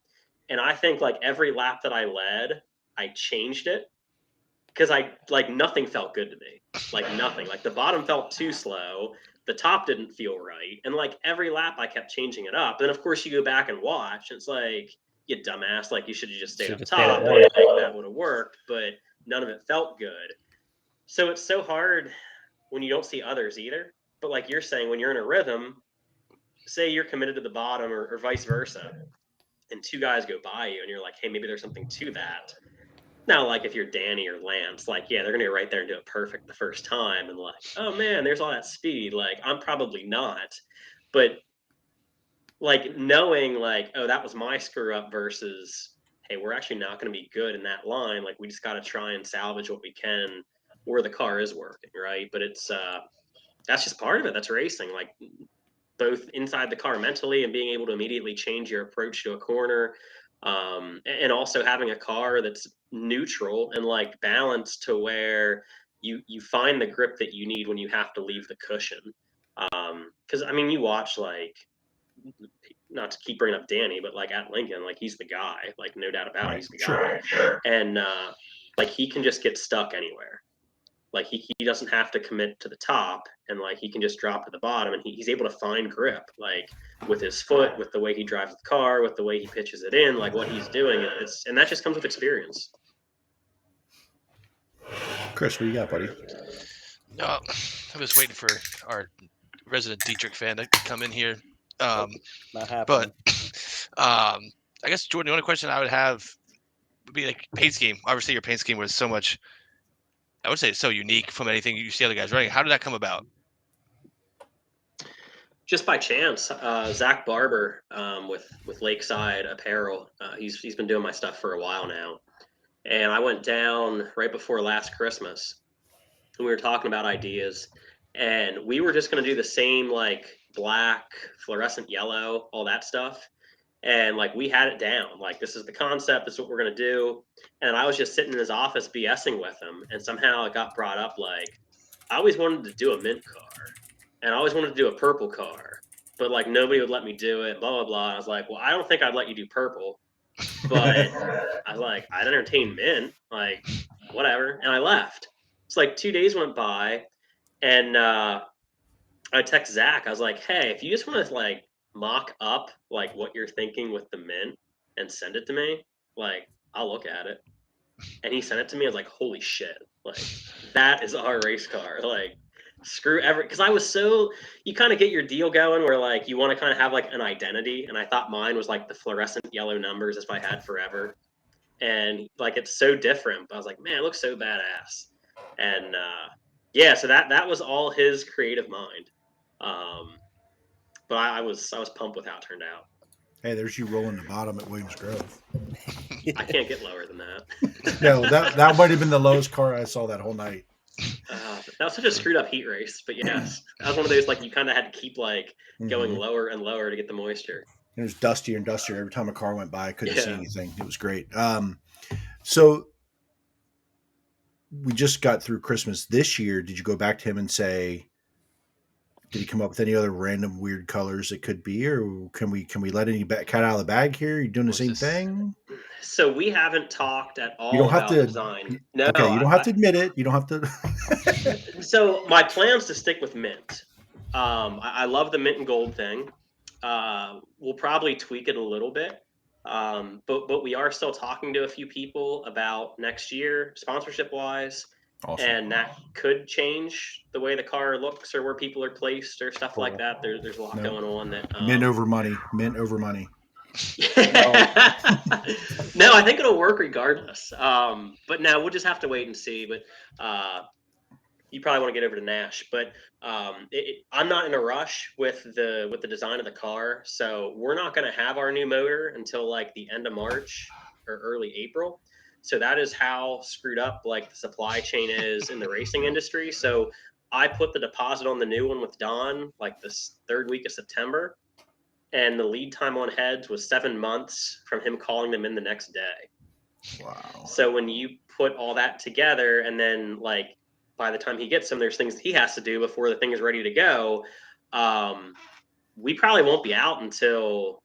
And I think like every lap that I led, I changed it because nothing felt good to me. Like nothing. Like the bottom felt too slow. The top didn't feel right. And like every lap I kept changing it up. Then of course you go back and watch. And it's like, you dumbass, like you should have just stayed up top. Like, that would have worked, but none of it felt good. So it's so hard when you don't see others either. But like you're saying, when you're in a rhythm, say you're committed to the bottom or vice versa, and two guys go by you and you're like, hey, maybe there's something to that. Now, like if you're Danny or Lance, like, yeah, they're going to go right there and do it perfect the first time. And like, oh man, there's all that speed. Like, I'm probably not. But like knowing like, oh, that was my screw up versus, hey, we're actually not going to be good in that line. Like, we just got to try and salvage what we can where the car is working, right? But it's, that's just part of it. That's racing. Like, both inside the car mentally and being able to immediately change your approach to a corner, and also having a car that's neutral and like balanced to where you find the grip that you need when you have to leave the cushion. Because I mean, you watch, like, not to keep bringing up Danny, but like at Lincoln, like he's the guy, like no doubt about it, he's the guy. And like he can just get stuck anywhere. Like he doesn't have to commit to the top, and like he can just drop to the bottom, and he's able to find grip, like with his foot, with the way he drives the car, with the way he pitches it in, like what he's doing. And that just comes with experience. Chris, what do you got, buddy? No, I'm just waiting for our resident Dietrich fan to come in here. Not happening. But I guess, Jordan, the only question I would have would be like paint scheme. Obviously, your paint scheme was so much, I would say it's so unique from anything you see other guys running. How did that come about? Just by chance. Zach Barber, with Lakeside Apparel, he's been doing my stuff for a while now, and I went down right before last Christmas, and we were talking about ideas, and we were just going to do the same, like black, fluorescent yellow, all that stuff. And like we had it down, like this is the concept, this is what we're gonna do. And I was just sitting in his office BSing with him, and somehow it got brought up, like I always wanted to do a mint car, and I always wanted to do a purple car, but like nobody would let me do it, blah blah blah. And I was like, well, I don't think I'd let you do purple, but I was like, I'd entertain mint, like whatever. And I left. It's like 2 days went by, and I text Zach. I was like, hey, if you just want to like mock up like what you're thinking with the mint and send it to me, like I'll look at it. And he sent it to me. I was like, holy shit, like that is our race car. Like screw every, because I was so, you kind of get your deal going where like you want to kind of have like an identity, and I thought mine was like the fluorescent yellow numbers as I had forever, and like it's so different, but I was like, man, it looks so badass. And yeah, so that was all his creative mind. But I was pumped with how it turned out. Hey, there's you rolling the bottom at Williams Grove. I can't get lower than that. No, that might have been the lowest car I saw that whole night. That was such a screwed up heat race, but yes, that was one of those like you kind of had to keep like going lower and lower to get the moisture. It was dustier and dustier every time a car went by. I couldn't see anything. It was great. So we just got through Christmas this year. Did you go back to him and say, did he come up with any other random weird colors it could be, or can we let any cat out of the bag here? Are you doing the same thing? So we haven't talked at all. You don't have about to design. No, okay, you don't have to admit it. You don't have to. So my plan's to stick with mint. I love the mint and gold thing. We'll probably tweak it a little bit, but we are still talking to a few people about next year, sponsorship wise. Awesome. And that could change the way the car looks or where people are placed or stuff like that. There's a lot going on. That mint over money. No, I think it'll work regardless. But now we'll just have to wait and see. But you probably want to get over to Nash. But I'm not in a rush with the design of the car, so we're not going to have our new motor until like the end of March or early April. So that is how screwed up like the supply chain is in the racing industry. So I put the deposit on the new one with Don like this third week of September, and the lead time on heads was 7 months from him calling them in the next day. Wow. So when you put all that together, and then like by the time he gets them, there's things that he has to do before the thing is ready to go. We probably won't be out until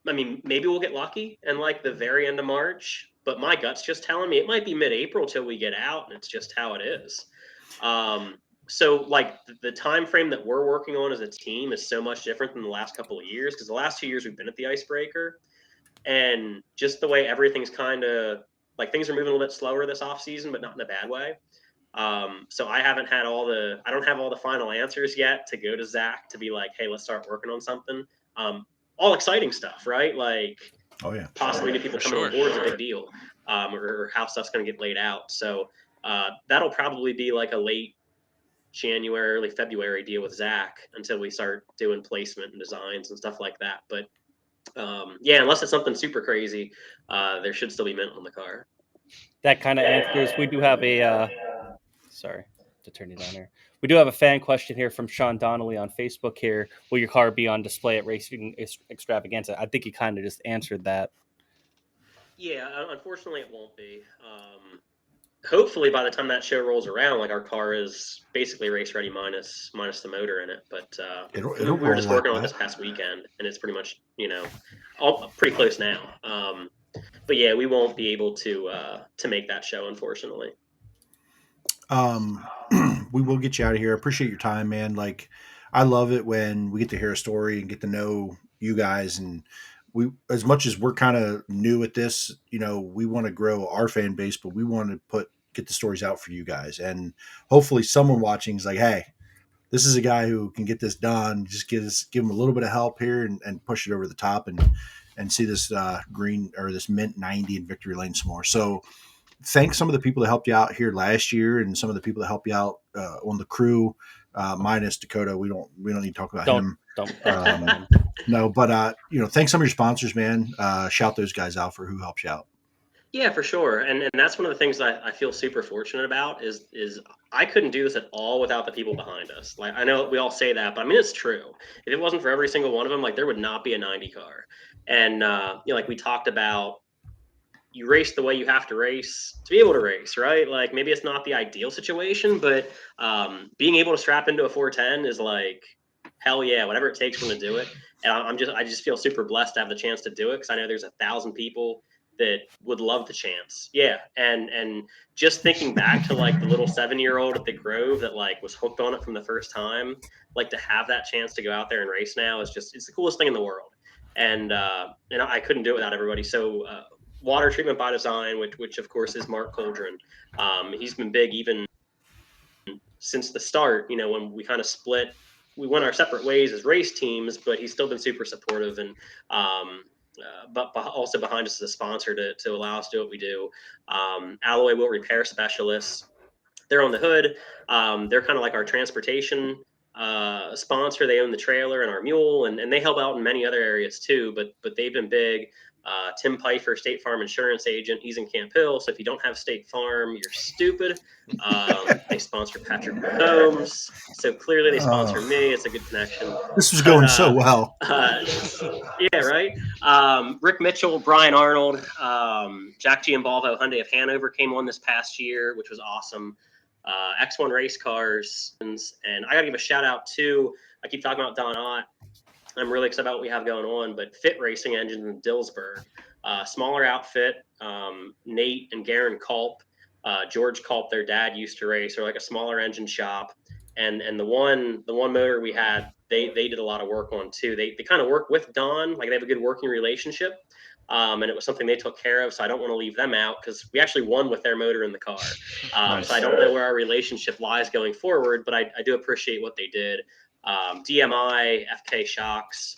I mean, maybe we'll get lucky and like the very end of March, but my gut's just telling me it might be mid-April till we get out, and it's just how it is. So like the time frame that we're working on as a team is so much different than the last couple of years, because the last 2 years we've been at the Icebreaker, and just the way everything's kind of like things are moving a little bit slower this off season, but not in a bad way. So I haven't had I don't have all the final answers yet to go to Zach to be like, hey, let's start working on something. All exciting stuff, right? Like Oh yeah. possibly new people For coming on sure. board is a big deal, or how stuff's going to get laid out. So that'll probably be like a late January, early February deal with Zach until we start doing placement and designs and stuff like that. But yeah, unless it's something super crazy, there should still be mint on the car. That kind of answers. We do have a sorry to turn you down here. We do have a fan question here from Sean Donnelly on Facebook here. Will your car be on display at Racing Extravaganza? I think he kind of just answered that. Yeah, unfortunately, it won't be. Hopefully, by the time that show rolls around, like our car is basically race ready minus the motor in it. But It'll we were just roll working on like it this past weekend, and it's pretty much all pretty close now. But yeah, we won't be able to make that show, unfortunately. We will get you out of here. I appreciate your time, man. Like, I love it when we get to hear a story and get to know you guys. And we, as much as we're kind of new at this, we want to grow our fan base, but we want to get the stories out for you guys. And hopefully someone watching is like, hey, this is a guy who can get this done. Just give him a little bit of help here and push it over the top and see this green or this mint 90 in victory lane some more. So, thank some of the people that helped you out here last year, and some of the people that helped you out on the crew. Minus Dakota, we don't need to talk about him. No, but thanks some of your sponsors, man. Shout those guys out for who helps you out. Yeah, for sure. And that's one of the things that I feel super fortunate about is I couldn't do this at all without the people behind us. Like, I know we all say that, but I mean, it's true. If it wasn't for every single one of them, like there would not be a 90 car. And like we talked about, you race the way you have to race to be able to race, right? Like maybe it's not the ideal situation, but being able to strap into a 410 is like, hell yeah, whatever it takes for them to do it. And I just feel super blessed to have the chance to do it, because I know there's 1,000 people that would love the chance. Yeah. And just thinking back to like the little 7-year-old at the Grove that like was hooked on it from the first time, like to have that chance to go out there and race now is just, it's the coolest thing in the world. And I couldn't do it without everybody. So Water Treatment by Design, which of course is Mark Coldren. He's been big even since the start, when we kind of split, we went our separate ways as race teams, but he's still been super supportive and but also behind us as a sponsor to allow us to do what we do. Alloy Wheel Repair Specialists, they're on the hood. They're kind of like our transportation sponsor. They own the trailer and our mule, and they help out in many other areas too, but they've been big. Tim Pfeiffer, State Farm insurance agent. He's in Camp Hill, so if you don't have State Farm, you're stupid. They sponsor Patrick Mahomes, so clearly they sponsor me. It's a good connection. This was going so well. Yeah, right. Rick Mitchell, Brian Arnold, Jack Giambalvo, Hyundai of Hanover came on this past year, which was awesome. X1 race cars, and I got to give a shout out to, I keep talking about Don Ott. I'm really excited about what we have going on, but Fit Racing Engines in Dillsburg, smaller outfit. Nate and Garen Culp, George Culp, their dad used to race, or like a smaller engine shop. And the one motor we had, they did a lot of work on too. They kind of work with Don, like they have a good working relationship. And it was something they took care of. So I don't want to leave them out, because we actually won with their motor in the car. Nice. So I don't know where our relationship lies going forward, but I do appreciate what they did. DMI, FK Shocks.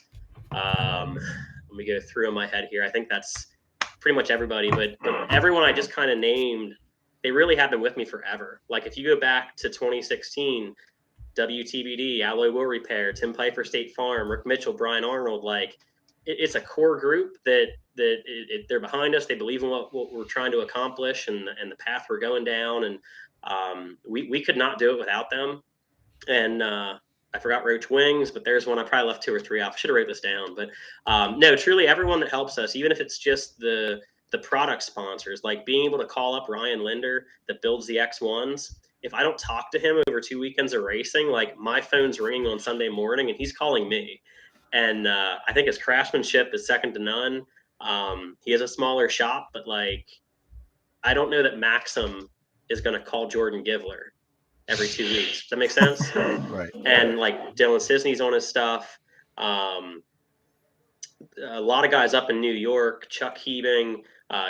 Let me go through in my head here. I think that's pretty much everybody, but everyone I just kind of named, they really have been with me forever. Like if you go back to 2016, WTBD, Alloy Wheel Repair, Tim Pfeiffer, State Farm, Rick Mitchell, Brian Arnold, like it's a core group that they're behind us. They believe in what we're trying to accomplish and the path we're going down. And we could not do it without them. And I forgot Roach Wings, but there's one I probably left 2 or 3 off. I should have wrote this down. But no, truly everyone that helps us, even if it's just the product sponsors, like being able to call up Ryan Linder that builds the X1s. If I don't talk to him over 2 weekends of racing, like my phone's ringing on Sunday morning and he's calling me. and I think his craftsmanship is second to none. He has a smaller shop, but like, I don't know that Maxim is going to call Jordan Givler every 2 weeks. Does that make sense? Right. And like Dylan Sisney's on his stuff. A lot of guys up in New York, Chuck Hebing,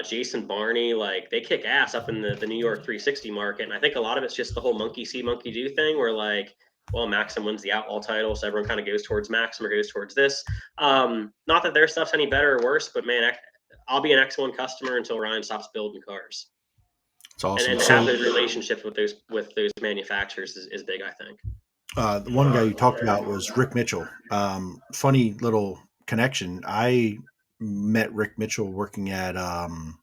Jason Barney, like they kick ass up in the New York 360 market. And I think a lot of it's just the whole monkey see, monkey do thing where like, well, Maxim wins the outlaw title, so everyone kind of goes towards Maxim or goes towards this. Not that their stuff's any better or worse, but man, I'll be an X1 customer until Ryan stops building cars. It's awesome. And to have those relationships with those manufacturers is big, I think. The one guy you talked about was Rick Mitchell. Funny little connection. I met Rick Mitchell working at Hyundai.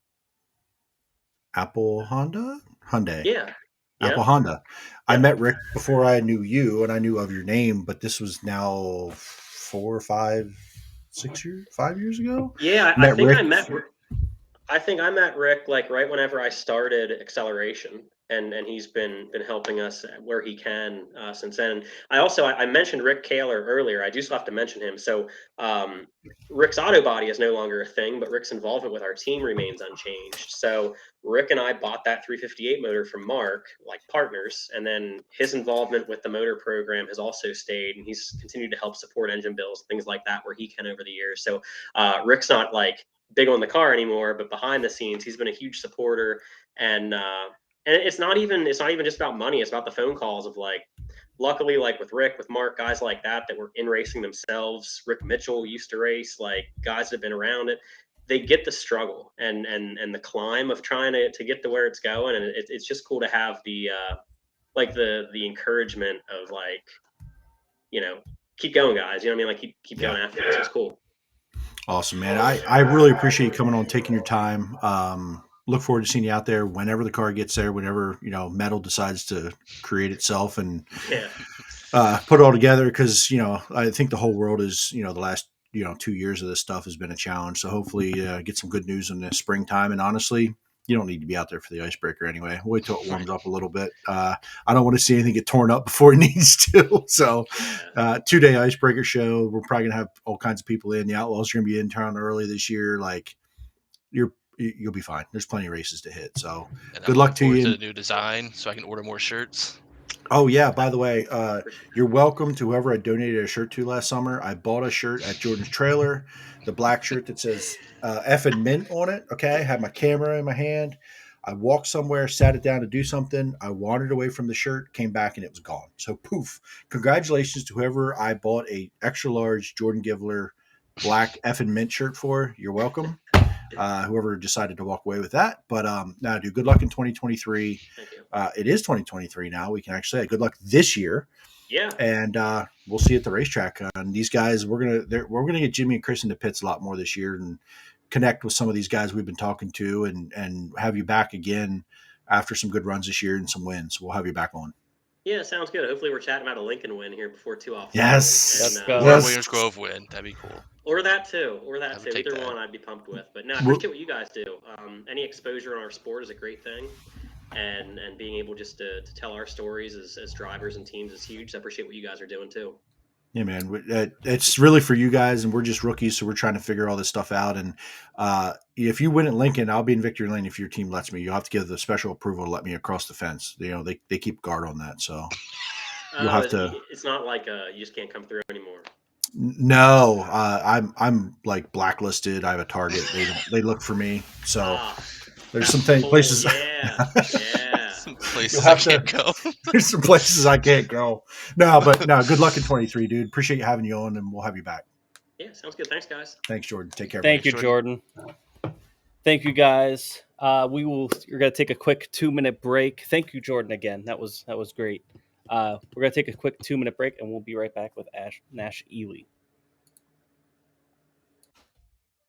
Yeah. Apple Honda. I met Rick before I knew you, and I knew of your name, but this was now 5 years ago. Yeah, I think I met Rick like right whenever I started Exceleration, and he's been helping us where he can since then. I mentioned Rick Kaler earlier. I do still have to mention him. So Rick's auto body is no longer a thing, but Rick's involvement with our team remains unchanged. So Rick and I bought that 358 motor from Mark, like partners, and then his involvement with the motor program has also stayed, and he's continued to help support engine bills, things like that, where he can over the years. So Rick's not like big on the car anymore, but behind the scenes, he's been a huge supporter. And it's not even just about money. It's about the phone calls of like, luckily, like with Rick, with Mark, guys like that were in racing themselves. Rick Mitchell used to race, like guys that have been around it. They get the struggle and the climb of trying to get to where it's going. And it's just cool to have the encouragement of like, keep going, guys. You know what I mean? Like keep going after it. So it's cool. Awesome, man. I really appreciate you coming on, taking your time. Look forward to seeing you out there whenever the car gets there, whenever, metal decides to create itself and put it all together. Cause, I think the whole world is, the last, 2 years of this stuff has been a challenge. So hopefully get some good news in the springtime. And honestly, you don't need to be out there for the icebreaker anyway. Wait till it warms up a little bit. I don't want to see anything get torn up before it needs to. So 2-day icebreaker show. We're probably going to have all kinds of people in. The Outlaws are going to be in town early this year. Like you'll be fine. There's plenty of races to hit. So good luck to you. To the new design so I can order more shirts. Oh yeah. By the way, you're welcome to whoever I donated a shirt to last summer. I bought a shirt at Jordan's trailer, the black shirt that says F and Mint on it. Okay. I had my camera in my hand. I walked somewhere, sat it down to do something. I wandered away from the shirt, came back, and it was gone. So poof. Congratulations to whoever I bought a extra large Jordan Givler black F and Mint shirt for. You're welcome. Whoever decided to walk away with that. But now, dude, good luck in 2023. Thank you. It is 2023 now. We can actually say good luck this year. Yeah. And we'll see you at the racetrack. And these guys, we're gonna get Jimmy and Chris into pits a lot more this year and connect with some of these guys we've been talking to and have you back again after some good runs this year and some wins. We'll have you back on. Yeah, sounds good. Hopefully we're chatting about a Lincoln win here before too often. Yes. Let's And, go. Or a Williams Grove win. That'd be cool. Or that too. take Either that. one I'd be pumped with. But no, I appreciate what you guys do. Any exposure on our sport is a great thing. And being able just to tell our stories as drivers and teams is huge. So I appreciate what you guys are doing too. Yeah, man, it's really for you guys, and we're just rookies, so we're trying to figure all this stuff out. And if you win at Lincoln, I'll be in victory lane if your team lets me. You'll have to give the special approval to let me across the fence. They keep guard on that, so you'll have to. It's not like you just can't come through anymore. No, I'm like blacklisted. I have a target. They look for me. So there's some places. Yeah. Places have I can't go. There's some places I can't go. No, but no. Good luck in 23, dude. Appreciate you having you on, and we'll have you back. Yeah, sounds good. Thanks, guys. Thanks, Jordan. Take care. Thank you, Jordan. Thank you, guys. We're gonna take a quick 2-minute break. Thank you, Jordan, again. That was great. We're gonna take a quick 2-minute break, and we'll be right back with Nash Ely.